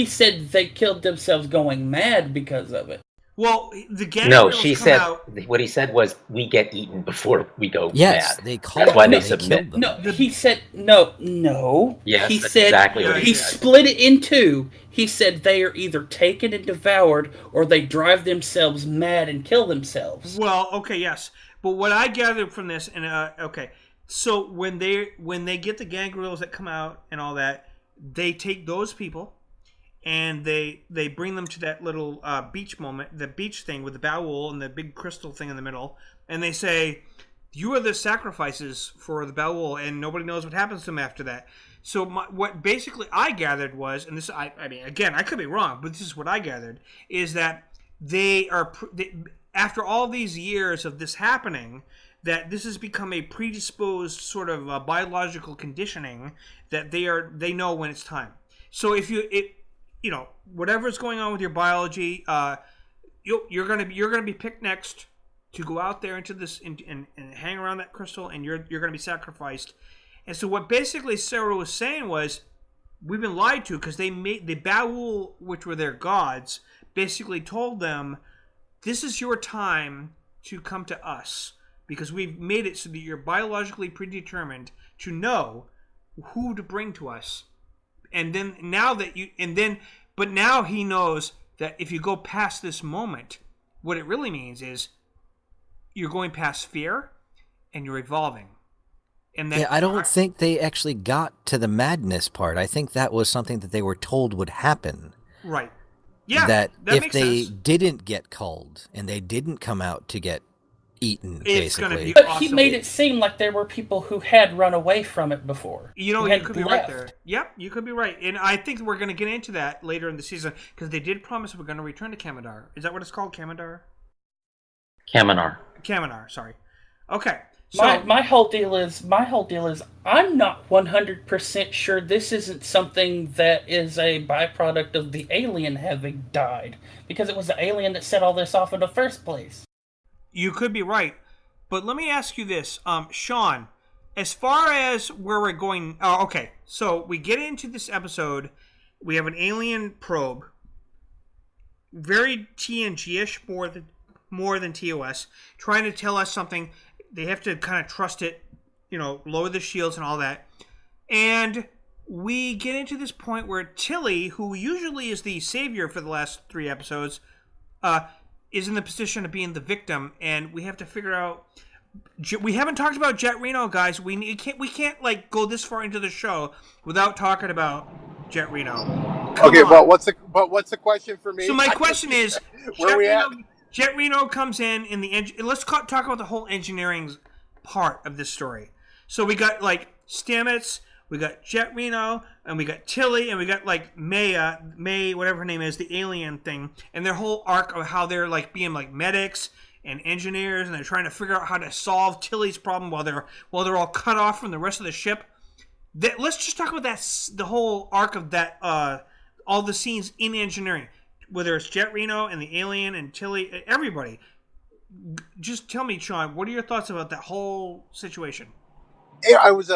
said they killed themselves going mad because of it. Well, the gang. No, she said. What he said was, "We get eaten before we go yes, mad." They called. That's why they submit. Them. No, he said no. Yes, he that's said exactly what he said. split it in two. He said they are either taken and devoured, or they drive themselves mad and kill themselves. Well, okay, yes, but what I gathered from this, and okay, so when they get the gangrels that come out and all that, they take those people. And they bring them to that little beach thing with the Baul and the big crystal thing in the middle. And they say, you are the sacrifices for the Baul, and nobody knows what happens to them after that. So what basically I gathered was, and this, I mean, again, I could be wrong, but this is what I gathered, is that after all these years of this happening, that this has become a predisposed sort of biological conditioning that they know when it's time. So if whatever's going on with your biology, you're gonna be picked next to go out there into this and hang around that crystal, and you're gonna be sacrificed. And so what basically Sarah was saying was, we've been lied to, because they made the Baul, which were their gods, basically told them, this is your time to come to us, because we've made it so that you're biologically predetermined to know who to bring to us. And then but now he knows that if you go past this moment, what it really means is you're going past fear and you're evolving. And I don't think they actually got to the madness part. I think that was something that they were told would happen. Right. Yeah. That if makes they sense. Didn't get culled and they didn't come out to get eaten, it's basically. But he made it seem like there were people who had run away from it before. You could be right there. Yep, you could be right. And I think we're going to get into that later in the season, because they did promise we're going to return to Kamandar. Is that what it's called, Kamandar? Kaminar, sorry. Okay. So my whole deal is I'm not 100% sure this isn't something that is a byproduct of the alien having died, because it was the alien that set all this off in the first place. You could be right, but let me ask you this, Sean. As far as where we're going, okay. So we get into this episode. We have an alien probe, very TNG-ish, more than TOS, trying to tell us something. They have to kind of trust it, lower the shields and all that. And we get into this point where Tilly, who usually is the savior for the last 3 episodes, is in the position of being the victim, and we have to figure out. We haven't talked about Jet Reno, guys. We can't like go this far into the show without talking about Jet Reno. Okay, well, what's the question for me? So my question is, where we at? Jet Reno comes in the let's talk about the whole engineering part of this story. So we got like Stamets, we got Jet Reno, and we got Tilly, and we got like May, whatever her name is, the alien thing, and their whole arc of how they're like being like medics and engineers, and they're trying to figure out how to solve Tilly's problem while they're all cut off from the rest of the ship. Let's just talk about the whole arc of that, all the scenes in engineering, whether it's Jet Reno and the alien and Tilly, everybody. Just tell me, Sean, what are your thoughts about that whole situation? I was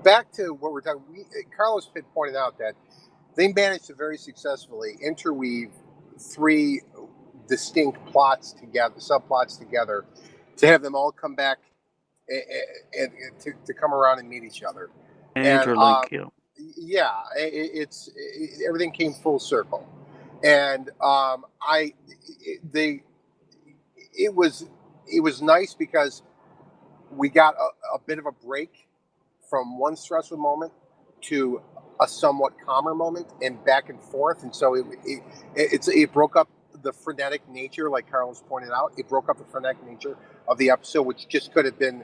back to what we're talking. Carlos had pointed out that they managed to very successfully interweave 3 distinct subplots together, to have them all come back and to come around and meet each other. Interlink, yeah, everything came full circle, and it was nice because we got a bit of a break from one stressful moment to a somewhat calmer moment, and back and forth, and so it broke up the frenetic nature, like Carlos pointed out. It broke up the frenetic nature of the episode, which just could have been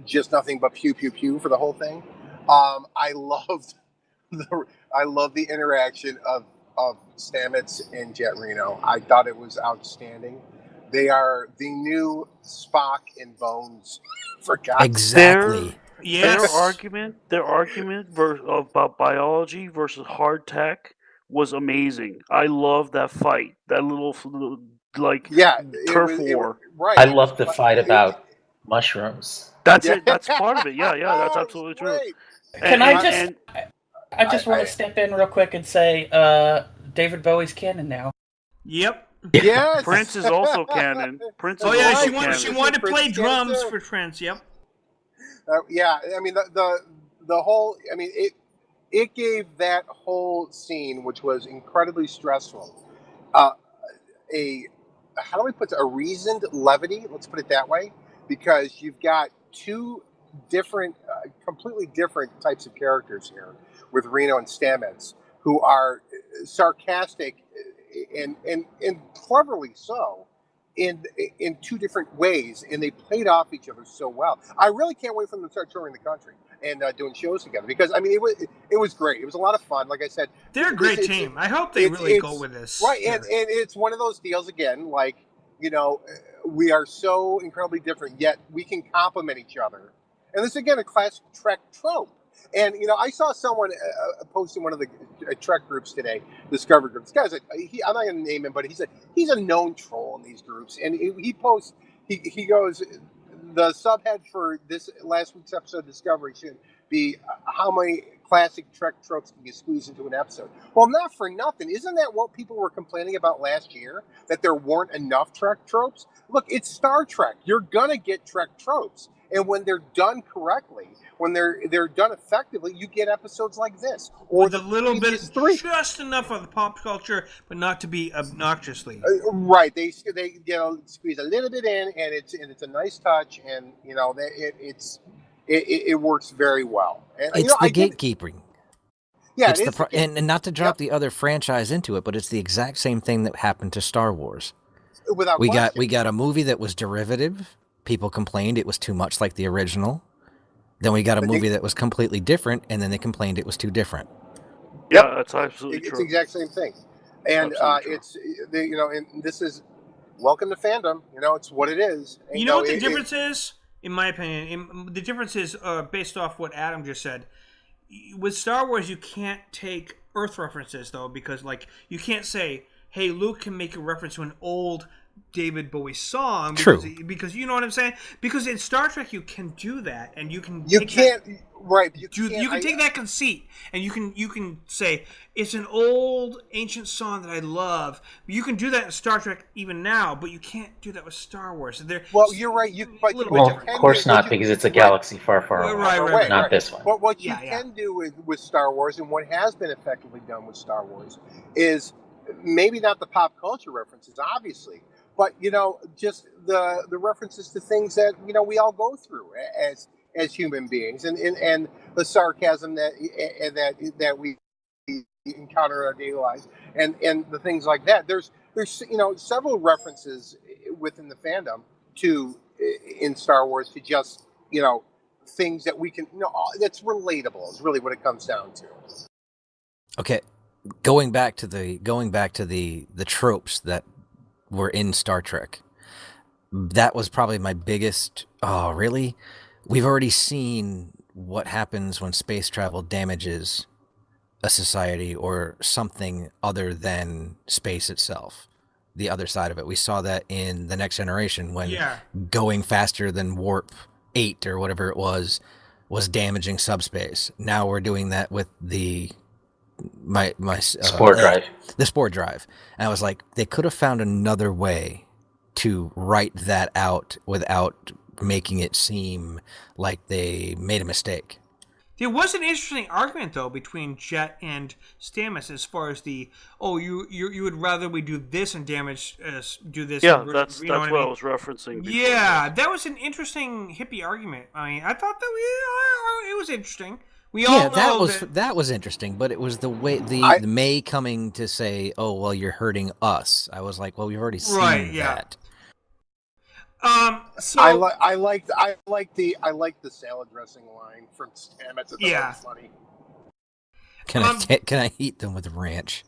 just nothing but pew pew pew for the whole thing. I loved the interaction of Stamets and Jet Reno. I thought it was outstanding. They are the new Spock and Bones, for God's exactly. Yes. Their argument about biology versus hard tech was amazing. I love that fight. That little turf war. Right. I love the fight about mushrooms. That's it. That's part of it. Yeah, that's absolutely true. I just want to step in real quick and say, David Bowie's canon now. Yep. Yes. Prince is also canon. She wanted to play drums for Prince. Yep. Yeah, I mean the whole. I mean it gave that whole scene, which was incredibly stressful, how do we put it? A reasoned levity. Let's put it that way, because you've got 2 different, completely different types of characters here with Reno and Stamets, who are sarcastic and cleverly so in 2 different ways, and they played off each other so well. I really can't wait for them to start touring the country and doing shows together, because I mean it was great. It was a lot of fun. Like I said, they're a great team. I hope they really go with this. Right, and it's one of those deals again, like, we are so incredibly different, yet we can complement each other. And this, again, a classic Trek trope. And, I saw someone post in one of the Trek groups today, Discovery group. This guy's I'm not going to name him, but he's a known troll in these groups. And he posts, he goes, the subhead for this last week's episode of Discovery should be how many classic Trek tropes can you squeeze into an episode? Well, not for nothing. Isn't that what people were complaining about last year? That there weren't enough Trek tropes? Look, it's Star Trek. You're going to get Trek tropes. And when they're done correctly, when they're done effectively, you get episodes like this. Or with a little bit, just enough of the pop culture, but not to be obnoxiously. Right. They squeeze a little bit in, and it's a nice touch, and it works very well. And, it's the gatekeeping. Yeah, it's and not to drop the other franchise into it, but it's the exact same thing that happened to Star Wars. We got a movie that was derivative. People complained it was too much like the original. Then we got a movie that was completely different, and then they complained it was too different. Yeah, that's absolutely true. It's the exact same thing, and and this is welcome to fandom. It's what it is. And, what the difference is, in my opinion? The difference is based off what Adam just said. With Star Wars, you can't take Earth references though, because you can't say, "Hey, Luke can make a reference to an old David Bowie song," because you know what I'm saying. Because in Star Trek, you can do that, and you can take that conceit, and you can say it's an old ancient song that I love. You can do that in Star Trek even now, but you can't do that with Star Wars. You're right. Of course not, because it's a galaxy far, far away. Not this one. But what you can do with Star Wars, and what has been effectively done with Star Wars, is maybe not the pop culture references, obviously, but just the references to things that we all go through as human beings, and the sarcasm that we encounter in our daily lives, and the things like that. There's several references within the fandom to in Star Wars to just things that we can that's relatable is really what it comes down to. Okay, going back to the tropes that were in Star Trek. That was probably my biggest. Oh, really? We've already seen what happens when space travel damages a society or something other than space itself. The other side of it. We saw that in The Next Generation when going faster than warp 8 or whatever it was damaging subspace. Now we're doing that with the spore drive. The spore drive. And I was like, they could have found another way to write that out without making it seem like they made a mistake. There was an interesting argument, though, between Jet and Stamets as far as you would rather we do this and damage do this. Yeah, and, that's what I was referencing. Yeah, that was an interesting hippie argument. I mean, I thought that it was interesting. That was interesting, but it was the way the May coming to say, "Oh, well, you're hurting us." I was like, "Well, we've already seen that." So I like the salad dressing line from Stamets. Yeah, funny. Can I eat them with ranch?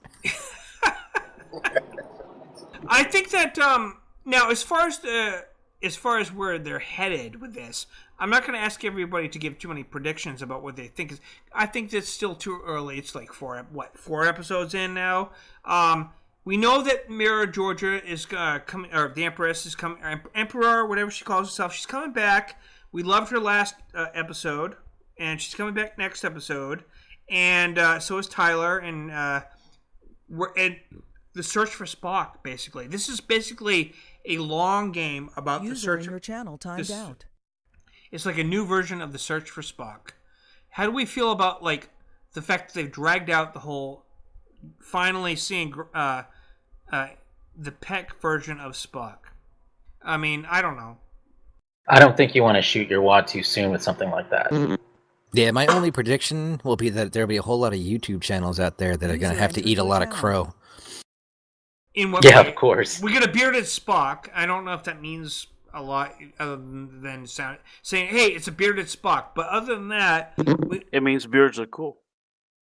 I think that now as far as where they're headed with this, I'm not going to ask everybody to give too many predictions about what they think. I think that's still too early. It's like 4 episodes in now. We know that Mira Georgia is coming, or the Empress is coming, Emperor, whatever she calls herself. She's coming back. We loved her last episode, and she's coming back next episode. And so is Tyler, and the search for Spock. Basically, this is basically a long game about the search. Your channel timed out. It's like a new version of the search for Spock. How do we feel about the fact that they've dragged out the whole? Finally seeing the Peck version of Spock. I mean, I don't know. I don't think you want to shoot your wad too soon with something like that. Mm-hmm. Yeah, my only prediction will be that there'll be a whole lot of YouTube channels out there that are going to have to eat a lot of crow. In what way? Of course. We get a bearded Spock. I don't know if that means a lot other than saying, hey, it's a bearded Spock. But other than that... it means beards are cool.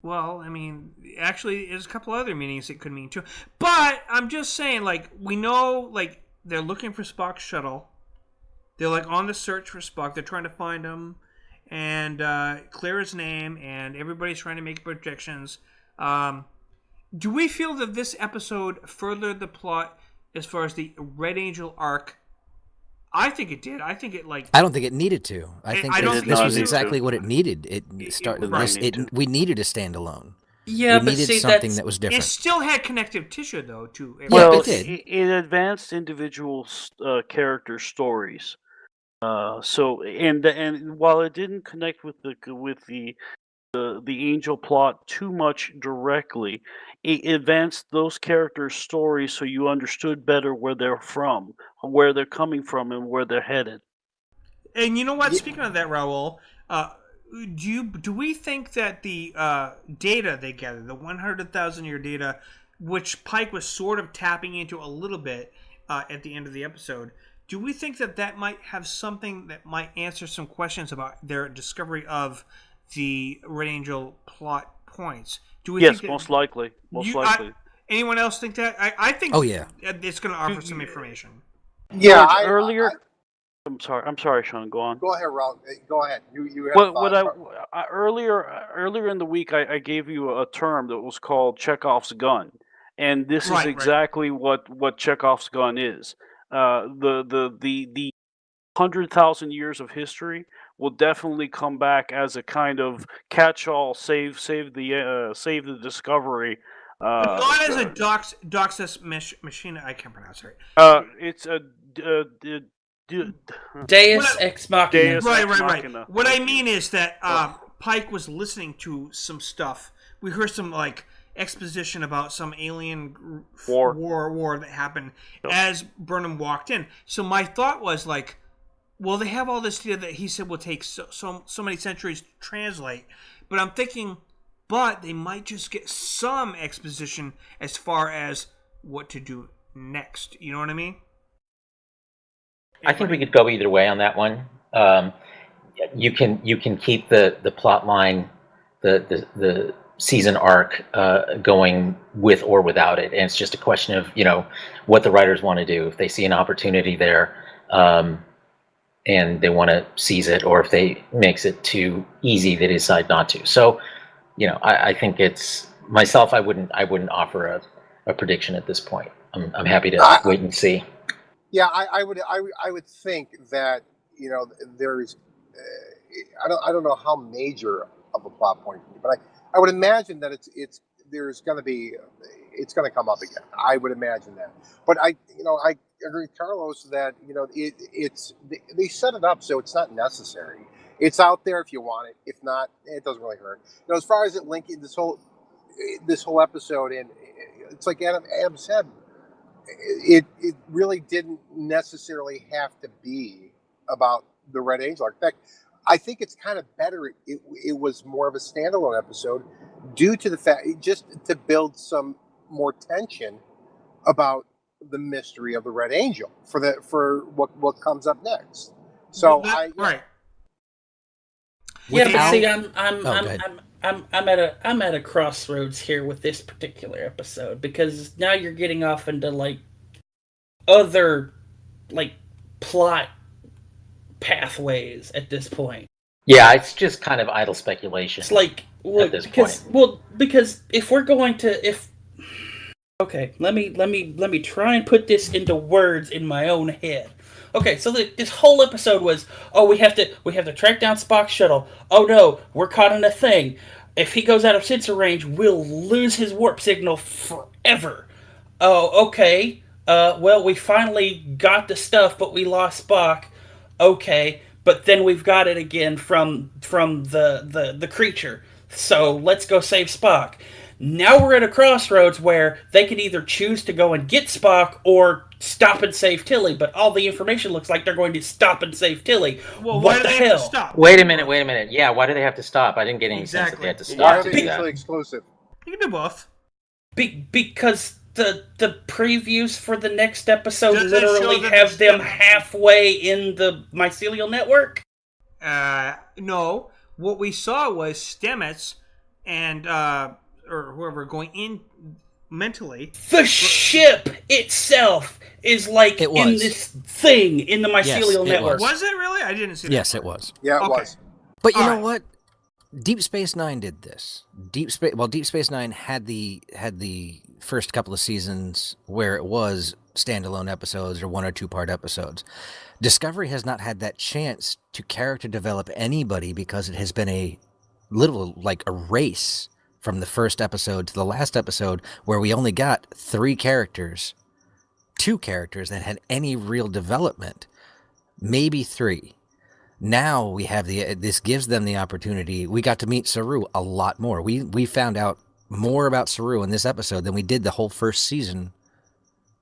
Well, I mean, actually, there's a couple other meanings it could mean too. But I'm just saying, we know, they're looking for Spock's shuttle. They're, on the search for Spock. They're trying to find him and clear his name, and everybody's trying to make projections. Do we feel that this episode furthered the plot as far as the Red Angel arc? I think it did. I think it I don't think it needed to. I think this was exactly what it needed. We needed a standalone. Yeah, we needed something that was different. It still had connective tissue, though. It did. It advanced individual character stories. So while it didn't connect with the Angel plot too much directly, it advanced those characters' stories so you understood better where they're from, where they're coming from, and where they're headed. And you know what? Speaking of that, Raul, do we think that the data they gathered, the 100,000-year data, which Pike was sort of tapping into a little bit at the end of the episode, do we think that might have something that might answer some questions about their discovery of the Red Angel plot points? Yes, most likely. Most likely. Anyone else think that? I think. Oh yeah. It's going to offer some information. Yeah. I'm sorry, Sean. Go on. Go ahead, Raul. Go ahead. You have earlier in the week, I gave you a term that was called Chekhov's gun, and this is exactly what Chekhov's gun is. The 100,000 years of history will definitely come back as a kind of catch-all, save the Discovery. Not as a Doxus machine. I can't pronounce it. It's a Deus Ex Machina. Right. What I mean is that Pike was listening to some stuff. We heard some exposition about some alien war that happened as Burnham walked in. So my thought was like, well, they have all this data that he said will take so many centuries to translate, but I'm thinking, but they might just get some exposition as far as what to do next. You know what I mean? I think we could go either way on that one. You can keep the plot line, the season arc going with or without it, and it's just a question of what the writers want to do. If they see an opportunity there, and they want to seize it, or if they makes it too easy, they decide not to. So, I think it's myself. I wouldn't offer a prediction at this point. I'm happy to wait and see. Yeah, I would think that there's I don't know how major of a plot point, but I would imagine that it's going to come up again. I would imagine that, but I agree with Carlos that they set it up so it's not necessary. It's out there if you want it. If not, it doesn't really hurt. As far as it linking this whole episode, and it's like Adam said. It really didn't necessarily have to be about the Red Angel. In fact, I think it's kind of better. It was more of a standalone episode due to the fact just to build some more tension about the mystery of the Red Angel for what comes up next. So right. Yeah, but see, I'm at a crossroads here with this particular episode, because now you're getting off into like other like plot pathways at this point. Yeah, it's just kind of idle speculation. It's like at this point. Well, because if we're going to okay, let me try and put this into words in my own head. Okay, so this whole episode was, we have to track down Spock's shuttle. Oh no, we're caught in a thing. If he goes out of sensor range, we'll lose his warp signal forever. Oh, okay. Well, we finally got the stuff, but we lost Spock. Okay, but then we've got it again from the creature. So let's go save Spock. Now we're at a crossroads where they can either choose to go and get Spock or stop and save Tilly, but all the information looks like they're going to stop and save Tilly. Well, what the hell? Have to stop? Wait a minute. Yeah, why do they have to stop? I didn't get any sense that they had to stop. Why are they mutually exclusive? You can do both. Because the previews for the next episode literally have them halfway in the mycelial network? No. What we saw was Stamets and or whoever going in mentally. The ship itself is like in this thing in the mycelial network. Was it really? I didn't see that. Yes, it was. Yeah, it was. But you know what? Deep Space Nine did this. Deep Space Nine had the first couple of seasons where it was standalone episodes or 1 or 2 part episodes. Discovery has not had that chance to character develop anybody because it has been a little like a race from the first episode to the last episode, where we only got 2 characters that had any real development, maybe 3. Now we have this gives them the opportunity. We got to meet Saru a lot more. We found out more about Saru in this episode than we did the whole first season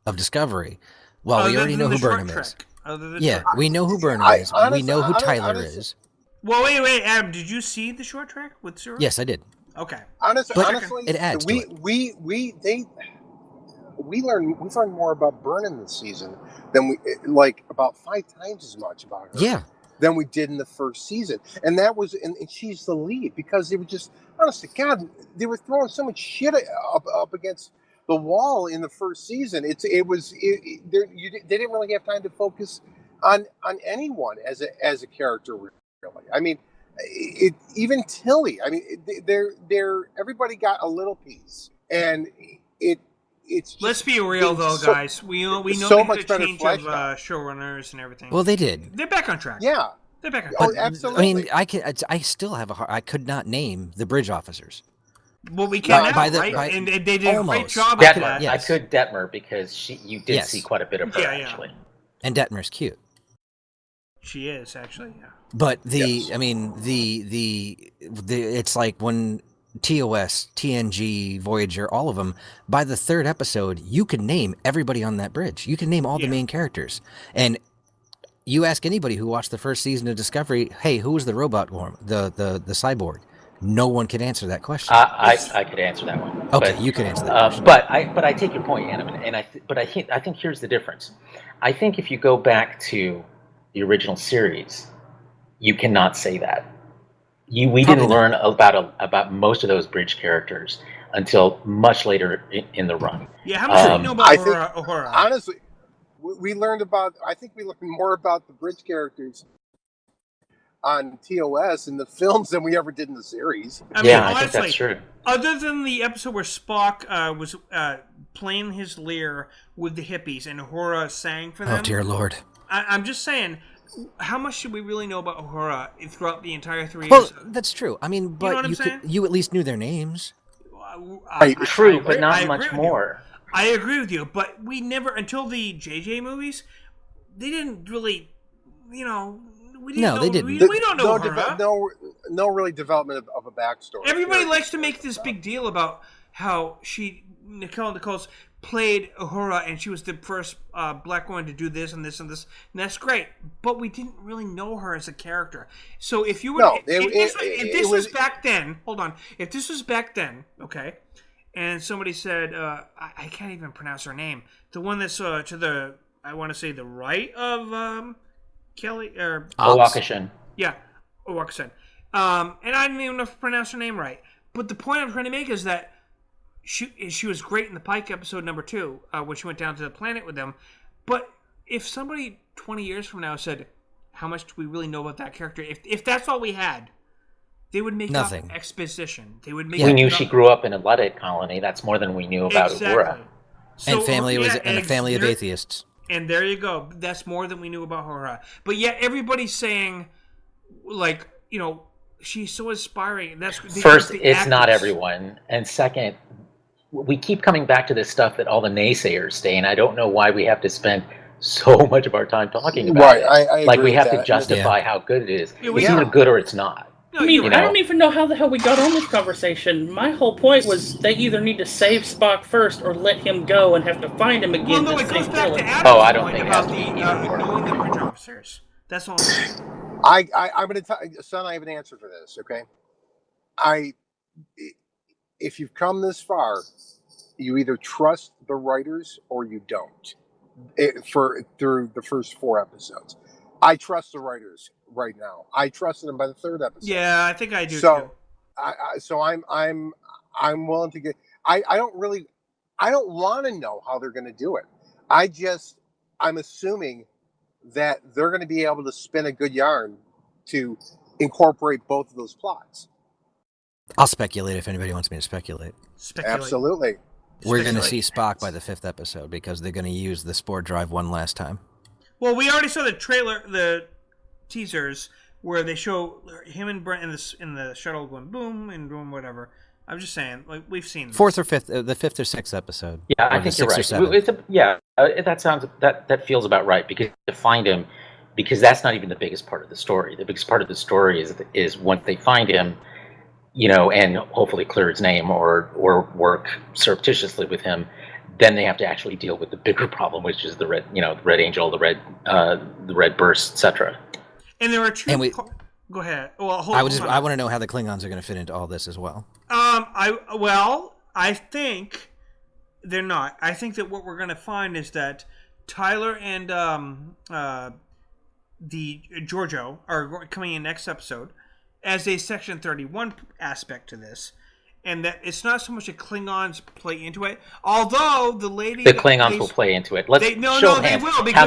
of Discovery. Well, we already know who Burnham is. Yeah, we know who Burnham is. We know who Tyler is. Well, wait, Adam, did you see the short track with Saru? Yes, I did. Okay. Honestly, it adds to it. We learned more about Burnham this season than we about 5 times as much about her. Yeah. Than we did in the first season, and that was and she's the lead because they were just honest to God, they were throwing so much shit up against the wall in the first season. They didn't really have time to focus on anyone as a character really. I mean. Even Tilly. I mean, everybody got a little piece, and it's. Just, let's be real, though, guys. We know so they much had a better change of showrunners and everything. Well, they did. They're back on track. Yeah, they're back on track. Oh, absolutely. I mean, I still have I could not name the bridge officers. Well, we can now, right? And they did a great job at that. I could Detmer because you did see quite a bit of her actually. And Detmer's cute. She is actually, yeah. But I mean, the it's like when TOS, TNG, Voyager, all of them, by the third episode, you could name everybody on that bridge. You can name all the main characters. And you ask anybody who watched the first season of Discovery, hey, who was the robot worm, the cyborg? No one could answer that question. I could answer that one. Okay, but, you could answer that question. But I take your point, Adam, and I think here's the difference. I think if you go back to the original series, you cannot say that. We didn't learn about most of those bridge characters until much later in the run. Yeah, how much do you know about Uhura? Honestly, we learned about. I think we learned more about the bridge characters on TOS in the films than we ever did in the series. I think that's true. Other than the episode where Spock was playing his lyre with the hippies and Uhura sang for them. Oh dear Lord! I'm just saying. How much should we really know about Uhura throughout the entire 3 years? Well, that's true. I mean, but you at least knew their names. True, but not much more. I agree with you, but we never, until the JJ movies, they didn't really, we didn't they didn't. We don't know Uhura. No really development of a backstory. Everybody likes to make this big deal about how Nicole's played Uhura, and she was the first black woman to do this and this and this, and that's great. But we didn't really know her as a character. So if you were, if this was back then, hold on, if this was back then, okay, and somebody said, I can't even pronounce her name, the one that's to the, I want to say the right of Kelly or Owakashin. Yeah, Owakashin. And I didn't even know if I pronounced her name right. But the point I'm trying to make is that she was great in the Pike episode number 2, when she went down to the planet with them. But if somebody 20 years from now said, how much do we really know about that character? If that's all we had, they would make nothing. Up exposition. They would make. We knew she grew up in a Luddite colony. That's more than we knew about Uhura. So, and a family of atheists. And there you go. That's more than we knew about Uhura. But yet everybody's saying, like, she's so inspiring. First, it's not everyone, and second, we keep coming back to this stuff that all the naysayers say, and I don't know why we have to spend so much of our time talking about it. I like we have to justify how good it is. It's either good or it's not. I mean, I don't even know how the hell we got on this conversation. My whole point was they either need to save Spock first or let him go and have to find him again. Well, no, it goes back to Adam's I don't think about knowing the bridge officers. That's all I'm saying. I'm going to tell you, son, I have an answer for this, okay? If you've come this far, you either trust the writers or you don't. Through the first 4 episodes, I trust the writers right now. I trusted them by the 3rd episode. Yeah, I think I do too. So I'm willing to get. I don't want to know how they're going to do it. I'm assuming that they're going to be able to spin a good yarn to incorporate both of those plots. I'll speculate if anybody wants me to speculate. Absolutely. We're going to see Spock by the 5th episode because they're going to use the spore drive one last time. Well, we already saw the trailer, the teasers, where they show him and Brent in the shuttle going boom and doing whatever. I'm just saying, like, we've seen this. 4th or 5th, the 5th or 6th episode. Yeah, I think you're right. That feels about right because to find him, because that's not even the biggest part of the story. The biggest part of the story is once they find him, and hopefully clear his name or work surreptitiously with him, then they have to actually deal with the bigger problem, which is the red, the Red Angel, the red burst, etc. And there are 2. Go ahead. Well, I want to know how the Klingons are going to fit into all this as well. I think they're not. I think that what we're going to find is that Tyler and the Giorgio are coming in next episode as a Section 31 aspect to this, and that it's not so much a Klingons play into it, although the Klingons will play into it. Show of hands. They will, because,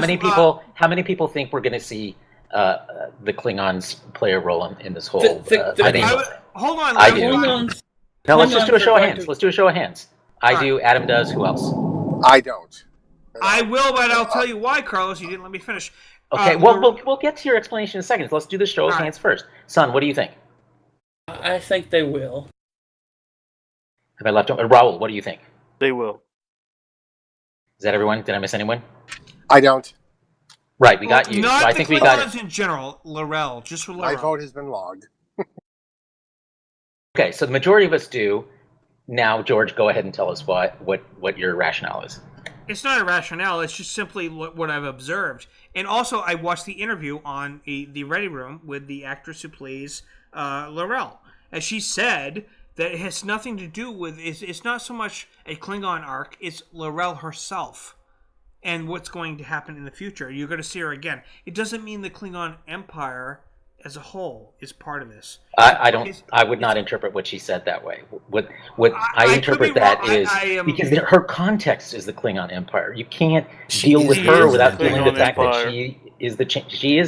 how many people think we're going to see the Klingons play a role in this whole? Hold on. I do. No, let's just do a show of hands. I do. Adam does. Who else? I don't. I will, but I'll tell you why, Carlos. You didn't let me finish. Okay, we'll get to your explanation in a second. Let's do the show of hands first. Son, what do you think? I think they will. Have I left? Raul, what do you think? They will. Is that everyone? Did I miss anyone? I don't. Right, we got you. Not so I think we got it. In general, Laurel, just for Laurel. My vote has been logged. Okay, so the majority of us do. Now, George, go ahead and tell us what your rationale is. It's not a rationale. It's just simply what I've observed. And also, I watched the interview on the Ready Room with the actress who plays Laurel. And she said that it has nothing to do with... It's not so much a Klingon arc. It's Laurel herself and what's going to happen in the future. You're going to see her again. It doesn't mean the Klingon Empire as a whole is part of this. I would not interpret what she said that way. What I interpret that is because her context is the Klingon Empire. You can't deal with her without dealing with the fact that she is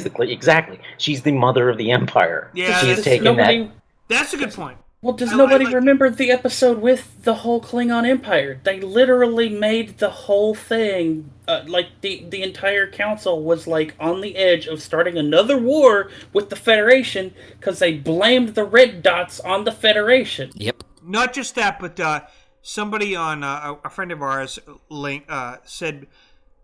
exactly. She's the mother of the Empire. Yeah, she's taken that. That's a good point. Well, does nobody remember the episode with the whole Klingon Empire? They literally made the whole thing, the entire council was like on the edge of starting another war with the Federation because they blamed the red dots on the Federation. Yep. Not just that, but somebody on a friend of ours said,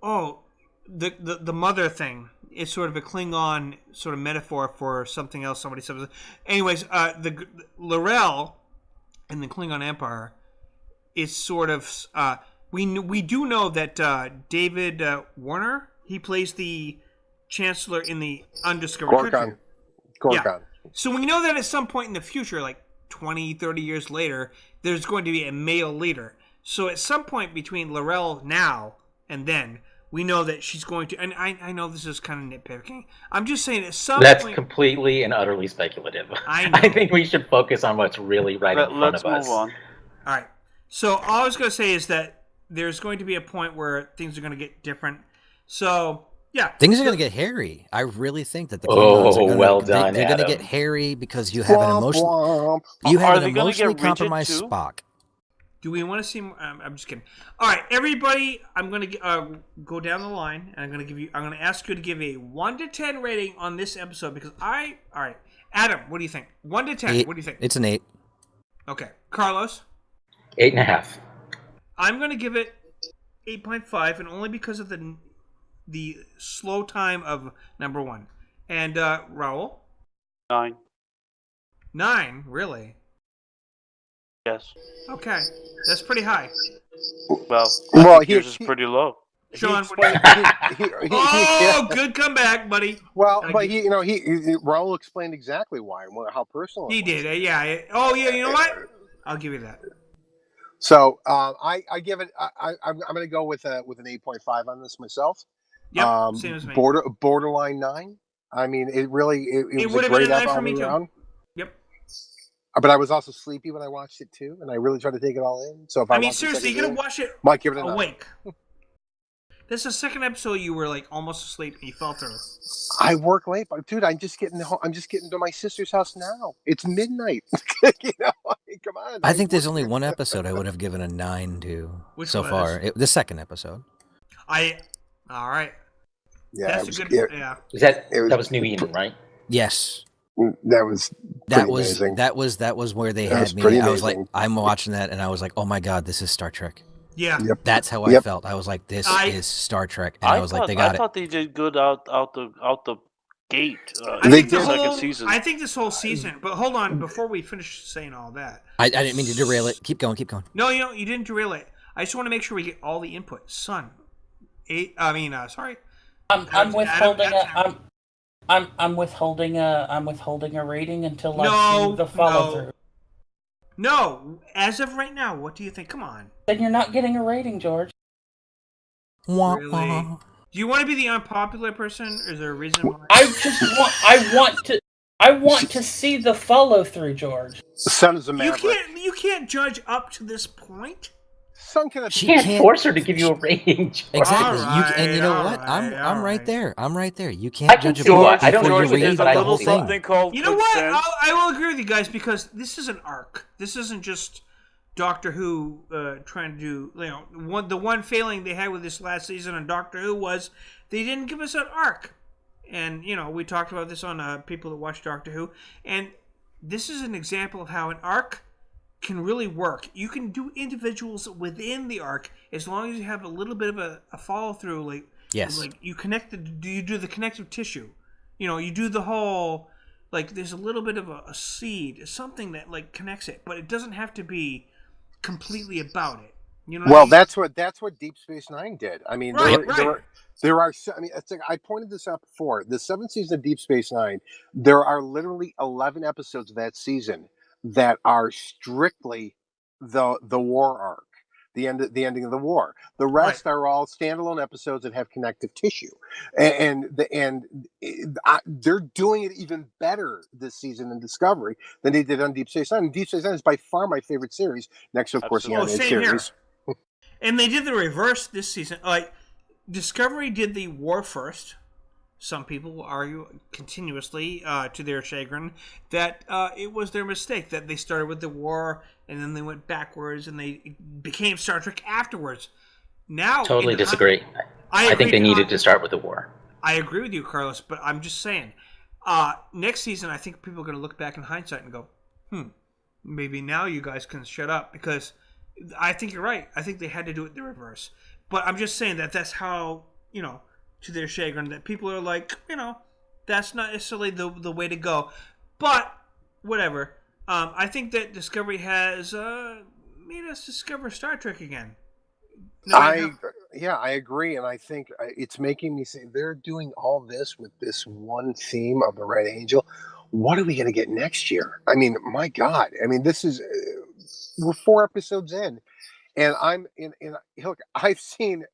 "Oh, the mother thing is sort of a Klingon sort of metaphor for something else." Somebody said. Anyways, the Laurel in the Klingon Empire is sort of we do know that David Warner, he plays the Chancellor in the Undiscovered Country. Gorkon. Yeah. So we know that at some point in the future, like 20, 30 years later, there's going to be a male leader. So at some point between Laurel now and then, we know that she's going to, and I know this is kind of nitpicking. I'm just saying at some That's point... completely and utterly speculative. I think we should focus on what's really right in front of us. Let's move on. All right. So all I was going to say is that there's going to be a point where things are going to get different. So, yeah. Things are going to get hairy. I really think that the Klingons are done, they're going to get hairy because you have an emotionally compromised Spock. Do we want to see more? I'm just kidding. All right, everybody, I'm going to go down the line, and I'm going to ask you to give a 1 to 10 rating on this episode because all right, Adam, what do you think? 1 to 10, 8. What do you think? It's an 8. Okay. Carlos? 8.5. I'm going to give it 8.5, and only because of the slow time of number 1. And Raul? 9. 9, really? Yes. Okay, that's pretty high. Well, yours is pretty low. Sean, good comeback, buddy. Well, but Raul explained exactly why and how personal. He did, yeah. Oh, yeah. You know what? I'll give you that. So I give it. I'm going to go with an 8.5 on this myself. Yep, same as me. Borderline 9. I mean, it was a great episode for me too. Yep. But I was also sleepy when I watched it too, and I really tried to take it all in. So if I mean, seriously, you're gonna watch it might give it awake. This is the second episode you were like almost asleep and you fell through. I work late, but dude, I'm just getting to my sister's house now. It's midnight. Come on. I think there's only one episode I would have given a 9 to so far. The second episode. All right. Yeah, that's a good. Yeah. That was New Eden, right? Yes. That was amazing. That was where they had me. I was like, I'm watching that, and I was like, oh my god, this is Star Trek. Yeah, yep. That's how I felt. I was like, this is Star Trek, and I was like, they got it. I thought they did good out the gate. I think second season. I think this whole season. But hold on, before we finish saying all that, I didn't mean to derail it. Keep going. No, you didn't derail it. I just want to make sure we get all the input. Sorry. I'm withholding a rating until I see the follow through. No, as of right now, what do you think? Come on. Then you're not getting a rating, George. Really? Do you want to be the unpopular person, or is there a reason why? I want to see the follow through, George. The son is a maverick. You can't judge up to this point. She can't force her to give you a rating. Exactly. Right, and you know what? I'm right there. You can't judge a book I don't before know. you read There's a little something called. You know what? I will agree with you guys because this is an arc. This isn't just Doctor Who trying to do. The one failing they had with this last season on Doctor Who was they didn't give us an arc. And we talked about this on people that watch Doctor Who, and this is an example of how an arc can really work. You can do individuals within the arc as long as you have a little bit of a follow through. Yes. Like you do the connective tissue. You do the whole like there's a little bit of a seed, something that like connects it, but it doesn't have to be completely about it. You know Well, what I mean? that's what Deep Space Nine did. I mean, Right, there are. I mean, it's like I pointed this out before. The seventh season of Deep Space Nine, there are literally 11 episodes of that season that are strictly the war arc, the ending of the war. The rest are all standalone episodes that have connective tissue, they're doing it even better this season in Discovery than they did on Deep Space Nine. And Deep Space Nine is by far my favorite series, next to, of course, the animated series. Here. And they did the reverse this season. Like Discovery did the war first. Some people will argue continuously, to their chagrin, that it was their mistake, that they started with the war and then they went backwards and they became Star Trek afterwards. Now, totally disagree. I think they needed to start with the war. I agree with you, Carlos, but I'm just saying. Next season, I think people are going to look back in hindsight and go, maybe now you guys can shut up, because I think you're right. I think they had to do it the reverse. But I'm just saying that that's how, to their chagrin, that people are like, that's not necessarily the way to go. But whatever. I think that Discovery has made us discover Star Trek again. I agree, and I think it's making me say they're doing all this with this one theme of the Red Angel. What are we going to get next year? I mean, my God! I mean, this is we're 4 episodes in, and look, I've seen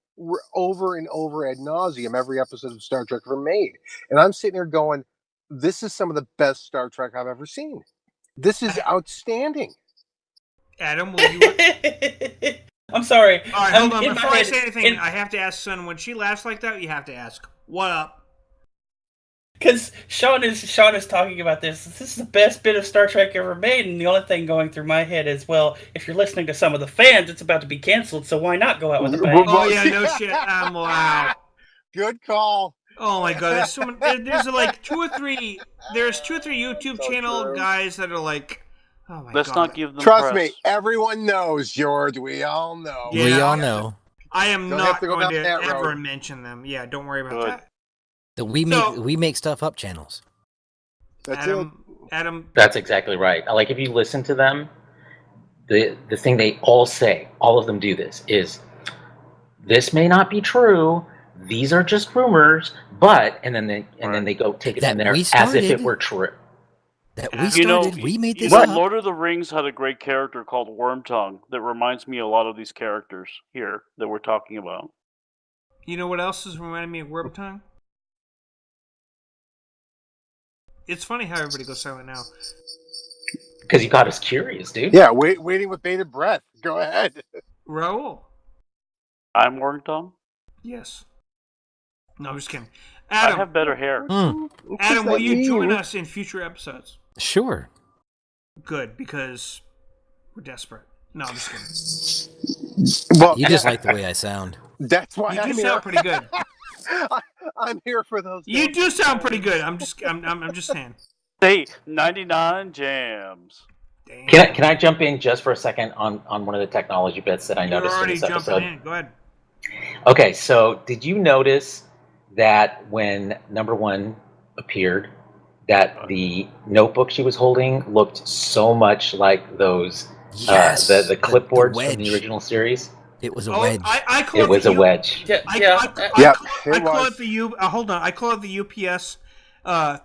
over and over ad nauseum every episode of Star Trek ever made, and I'm sitting there going, "This is some of the best Star Trek I've ever seen. This is outstanding." Adam, will you? I'm sorry. All right, hold on. Before I say anything, I have to ask Son, when she laughs like that, you have to ask, what up? Because Sean is talking about this. This is the best bit of Star Trek ever made, and the only thing going through my head is, well, if you're listening to some of the fans, it's about to be canceled, so why not go out with a bang? Oh, yeah, no shit. Wow. Good call. Oh, my God. There's like 2 or 3 YouTube channel guys that are like, oh, my God. Let's not give them Trust press. me, everyone knows, George. We all know. Yeah, we all know. I am not going to ever mention them. Yeah, don't worry about that. We make stuff up channels. That's Adam. That's exactly right. Like, if you listen to them, the thing they all say, all of them do this, is this may not be true. These are just rumors, but then they go take it from there as if it were true. We made this up. Lord of the Rings had a great character called Wormtongue that reminds me a lot of these characters here that we're talking about. You know what else is reminding me of Wormtongue? It's funny how everybody goes silent now. Because you got us curious, dude. Yeah, waiting with bated breath. Go ahead. Raul. I'm Wormtongue? Yes. No, I'm just kidding. Adam, I have better hair. Adam, will you join us in future episodes? Sure. Good, because we're desperate. No, I'm just kidding. Well, you just like the way I sound. That's why you sound pretty good. I'm here for those. You do sound pretty good. I'm just saying. Hey, 99 jams. Damn. Can I jump in just for a second on one of the technology bits that I noticed in this episode? In. Go ahead. Okay, so did you notice that when number 1 appeared, that the notebook she was holding looked so much like those the clipboards from the original series? It was a wedge. It was a wedge. I call it the hold on. I call it the UPS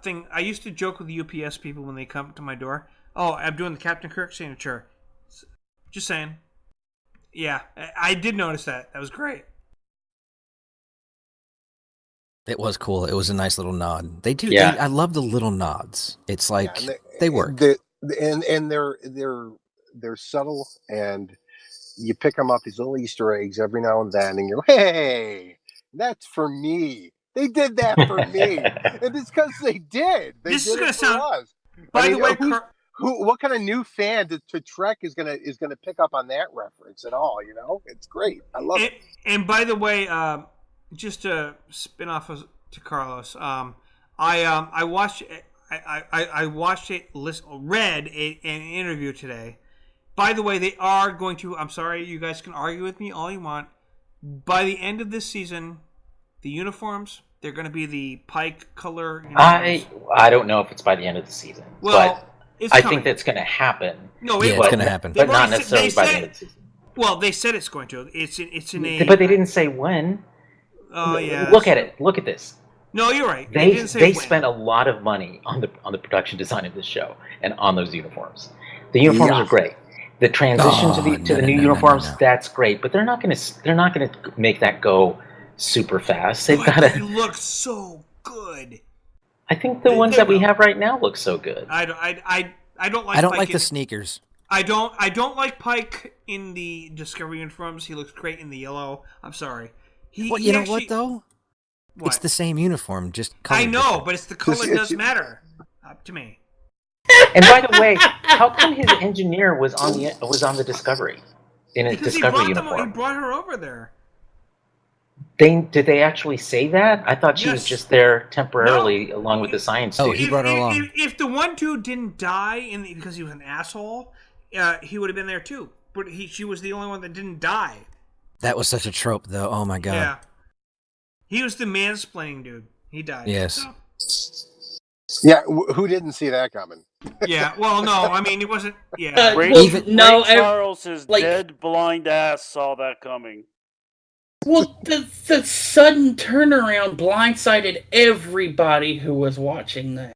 thing. I used to joke with the UPS people when they come to my door. Oh, I'm doing the Captain Kirk signature. Just saying. Yeah, I did notice that. That was great. It was cool. It was a nice little nod. They do. Yeah. I love the little nods. It's like they work. And they're subtle, and you pick them up, these little Easter eggs every now and then, and you're like, hey, that's for me. They did that for me, and it's because they did. This is going to sound. Us. By the way, what kind of new fan to Trek is gonna pick up on that reference at all? It's great. I love it. And by the way, just to spin off to Carlos, I watched read an interview today. By the way, they are going to. I'm sorry, you guys can argue with me all you want. By the end of this season, the uniforms, they're going to be the Pike color uniforms. I don't know if it's by the end of the season. Well, but I think that's going to happen. No, it's going to happen. But not necessarily by the end of the season. Well, they said it's going to. It's in a... But they didn't say when. Oh, yeah. Look at it. Look at this. No, you're right. They spent a lot of money on the production design of this show and on those uniforms. The uniforms are great. The transition to the new uniforms, that's great. But they're not going to make that go super fast. They look so good. I think the ones that we have right now look so good. I don't like. I don't Pike like the sneakers. I don't like Pike in the Discovery uniforms. He looks great in the yellow. I'm sorry. You know what though? What? It's the same uniform, just color. I know, different. But it's the color does matter to me. And by the way, how come his engineer was on the Discovery in a Discovery uniform? He brought her over there. Did they actually say that? I thought she was just there temporarily along with the science student. Oh, he brought her along. If the one dude didn't die because he was an asshole, he would have been there too. But she was the only one that didn't die. That was such a trope, though. Oh my god. Yeah. He was the mansplaining dude. He died. Yes. So. Yeah, who didn't see that coming? Yeah, well, no, I mean, it wasn't... Yeah. Ray Charles' dead, blind ass saw that coming. Well, the sudden turnaround blindsided everybody who was watching that.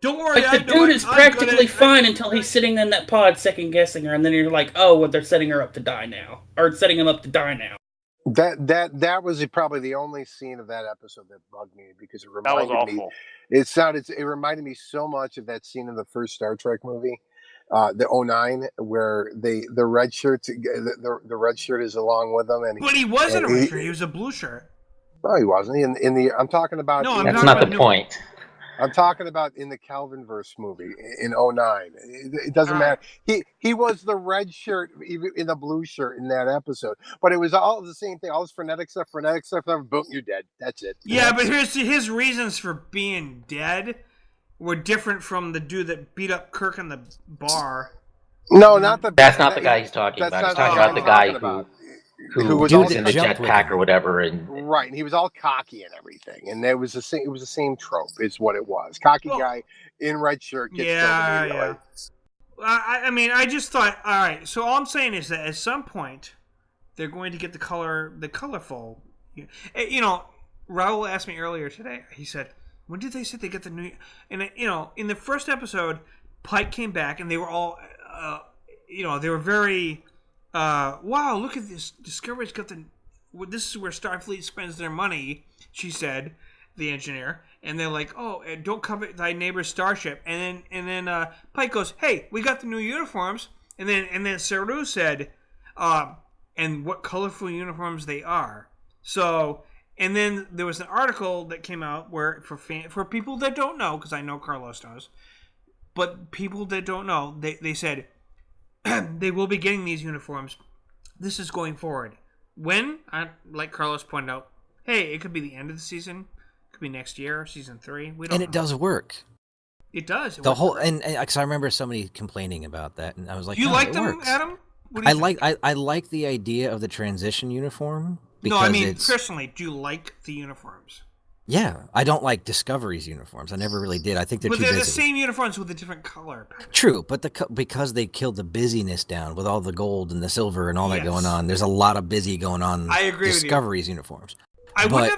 Don't worry, the dude is practically fine until he's sitting in that pod second-guessing her, and then you're like, oh, well, they're setting her up to die now. Or setting him up to die now. That was probably the only scene of that episode that bugged me because it reminded me. It reminded me so much of that scene in the first Star Trek movie, the 09, where the red shirt the red shirt is along with them, but he wasn't a red shirt; he was a blue shirt. No, he wasn't. I'm talking about. No, that's not the point. I'm talking about in the Calvinverse movie in 09. It doesn't matter. He was the red shirt in the blue shirt in that episode. But it was all the same thing. All this frenetic stuff, boom, you're dead. That's it. Yeah, but his reasons for being dead were different from the dude that beat up Kirk in the bar. No, not the... That's not the guy he's talking about. He's talking about the guy who was in the jetpack or whatever, and right, and he was all cocky and everything, and it was the same trope, is what it was. Cocky guy in red shirt gets killed immediately. I mean, I just thought, all right. So all I'm saying is that at some point they're going to get the colorful. You know, Raul asked me earlier today. He said, "When did they say they get the new?" And in the first episode, Pike came back, and they were all, they were very. Wow, look at this. Discovery's got this is where Starfleet spends their money, she said, the engineer. And they're like, oh, don't covet thy neighbor's starship. And then Pike goes, hey, we got the new uniforms. And then Saru said, and what colorful uniforms they are. So, and then there was an article that came out where for people that don't know, because I know Carlos knows, but people that don't know, they said, they will be getting these uniforms. This is going forward. When? Like Carlos pointed out, hey, it could be the end of the season. It could be next year, season 3. We don't know. It does work. It does. Because I remember somebody complaining about that, and I was like, you like them, works. Adam? I like the idea of the transition uniform. No, I mean, personally, do you like the uniforms? Yeah, I don't like Discovery's uniforms. I never really did. I think they're too busy. But they're the same uniforms with a different color. True, but because they killed the busyness down with all the gold and the silver and all that going on, there's a lot of busy going on. I agree with you. Discovery's uniforms. I wouldn't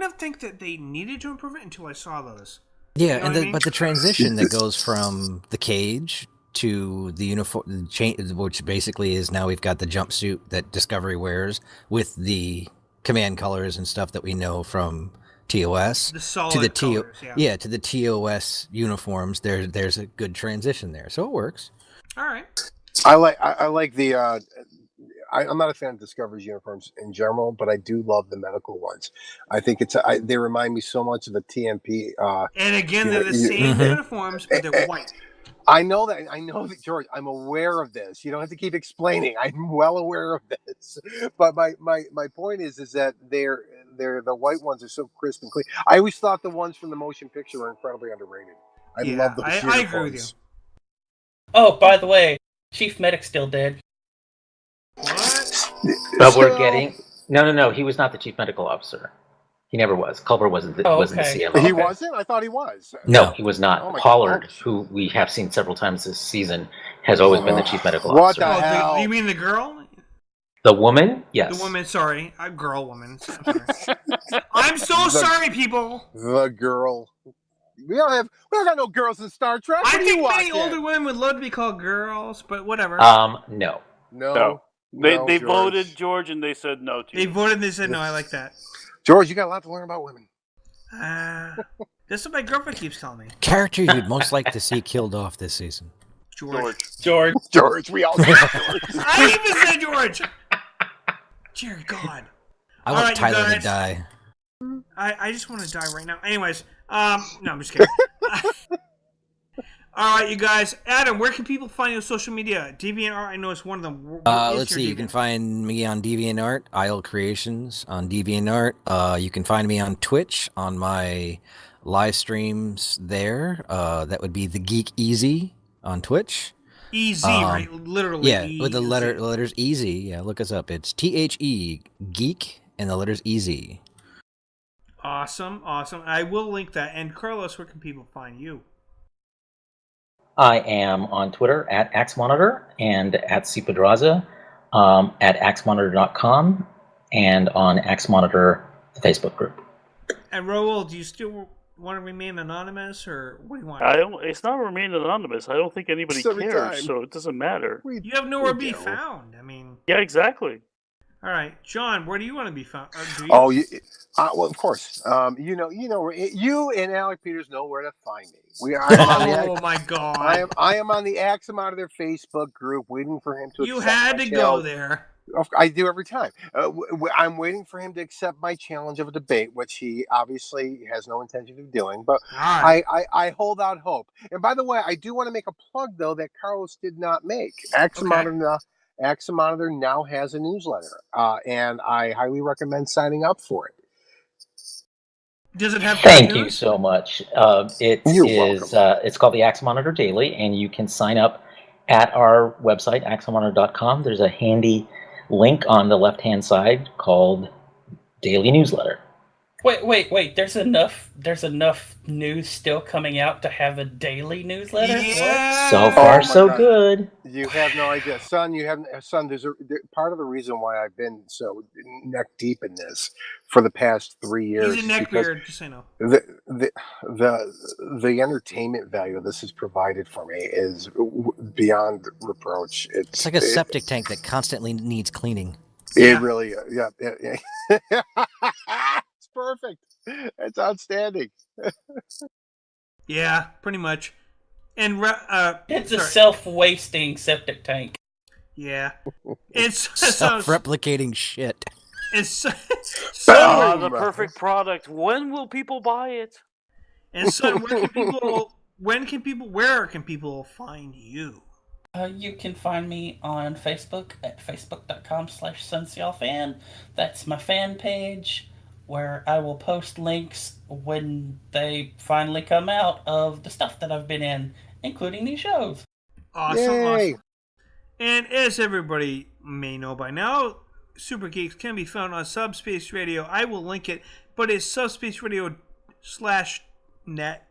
have think that they needed to improve it until I saw those. Yeah, but the transition that goes from the cage to the uniform, which basically is now we've got the jumpsuit that Discovery wears with the command colors and stuff that we know from TOS to the colors, to the TOS uniforms. There's a good transition there, so it works. All right. I like the. I'm not a fan of Discovery's uniforms in general, but I do love the medical ones. I think they remind me so much of the TMP. And again, they're the same uniforms, but they're white. I know that, George. I'm aware of this. You don't have to keep explaining. I'm well aware of this. But my point is that they're the white ones are so crisp and clean. I always thought the ones from the motion picture were incredibly underrated. I love those uniforms. I agree with you. Oh, by the way, Chief Medic's still dead. What? But we're getting No. He was not the chief medical officer. He never was. Culber wasn't the CMO. He wasn't? I thought he was. No, he was not. Pollard, who we have seen several times this season, has always been the chief medical officer. What the hell? You mean the girl? The woman? Yes. The woman, sorry. Woman. I'm so sorry, people. The girl. We don't got no girls in Star Trek. I think many older women would love to be called girls, but whatever. No. They voted, George, and they said no to you. They voted and they said no. I like that. George, you got a lot to learn about women. That's what my girlfriend keeps telling me. Character you'd most like to see killed off this season. George. We all said George. I even said George. Dear God. I want Tyler to die. I just want to die right now. Anyways, no, I'm just kidding. All right, you guys. Adam, where can people find you on social media? DeviantArt, I know it's one of them. Let's see. You can find me on DeviantArt, Isle Creations on DeviantArt. You can find me on Twitch on my live streams there. That would be The Geek Easy on Twitch. Easy, right? Literally. Yeah, with the letters Easy. Yeah, look us up. It's THE, Geek, and the letters Easy. Awesome. I will link that. And Carlos, where can people find you? I am on Twitter at AxeMonitor and at CPedraza, at AxeMonitor.com, and on AxeMonitor, the Facebook group. And Raul, do you still want to remain anonymous, or what do you want? It's not remain anonymous. I don't think anybody cares, so it doesn't matter. You have nowhere to be found. I mean. Yeah, exactly. All right, John, where do you want to be found? Well, of course. You and Alec Peters know where to find me. My God! I am on the Axe Monitor Facebook group, waiting for him to. You had to go there. I do every time. I'm waiting for him to accept my challenge of a debate, which he obviously has no intention of doing. But I hold out hope. And by the way, I do want to make a plug though that Carlos did not make. Axe Monitor now has a newsletter, and I highly recommend signing up for it. Does it have? Thank you so much. It's called the Axe Monitor Daily, and you can sign up at our website, axemonitor.com. There's a handy link on the left-hand side called Daily Newsletter. Wait. There's enough news still coming out to have a daily newsletter? Yeah. So far, so good. You have no idea. Son, there's part of the reason why I've been so neck deep in this for the past 3 years. He's a neckbeard, just so you know. The entertainment value this has provided for me is beyond reproach. It's like a septic tank that constantly needs cleaning. It really, yeah. It's perfect. It's outstanding. Yeah, pretty much. And it's a self-wasting septic tank. Yeah, it's self-replicating shit. It's the perfect product. When will people buy it? And son, where can people find you? You can find me on Facebook at facebook.com/SunSealFan. That's my fan page where I will post links when they finally come out of the stuff that I've been in, including these shows. Awesome. And as everybody may know by now, Super Geeks can be found on Subspace Radio. I will link it, but it's subspaceradio.net.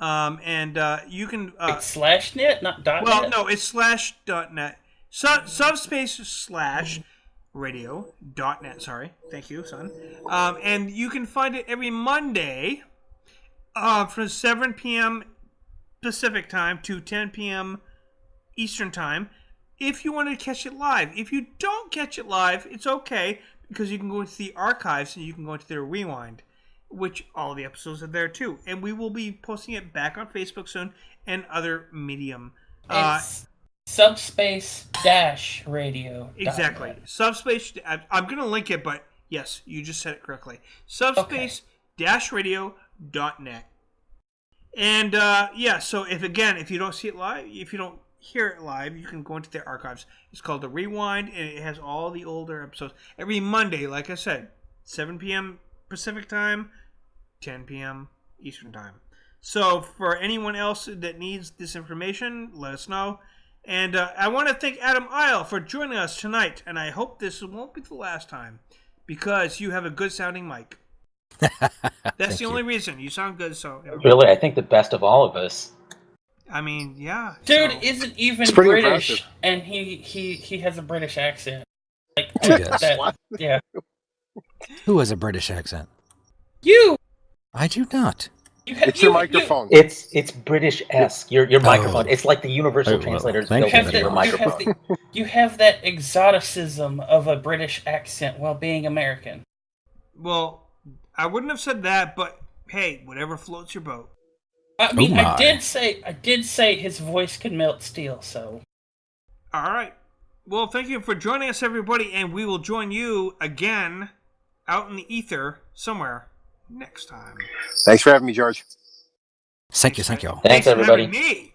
And you can... it's /net, not .net? Well, no, it's /.net. Subspace/radio.net, sorry. Thank you, son. And you can find it every Monday from 7 p.m. Pacific time to 10 p.m. Eastern time if you want to catch it live. If you don't catch it live, it's okay, because you can go into the archives and you can go into their rewind, which all the episodes are there too. And we will be posting it back on Facebook soon and other medium. Subspace-radio. Exactly. Subspace. I'm going to link it, but yes, you just said it correctly. Subspace-radio.net. And so if you don't see it live, if you don't hear it live, you can go into their archives. It's called The Rewind, and it has all the older episodes. Every Monday, like I said, 7 p.m. Pacific time, 10 p.m. Eastern time. So for anyone else that needs this information, let us know. And I want to thank Adam Ihle for joining us tonight, and I hope this won't be the last time, because you have a good sounding mic. That's the only reason. You sound good, so. Really, I think the best of all of us. I mean, yeah. Dude so. isn't even pretty British, impressive. and he has a British accent. Like, Who does? Yeah. Who has a British accent? You! I do not. It's your microphone. It's British-esque. Your microphone. It's like the universal translator is built into your microphone. You have that exoticism of a British accent while being American. Well, I wouldn't have said that, but hey, whatever floats your boat. I mean, I did say his voice can melt steel, so. All right. Well, thank you for joining us, everybody, and we will join you again out in the ether somewhere next time. Thanks for having me, George. Thank you. Thanks, everybody. For having me.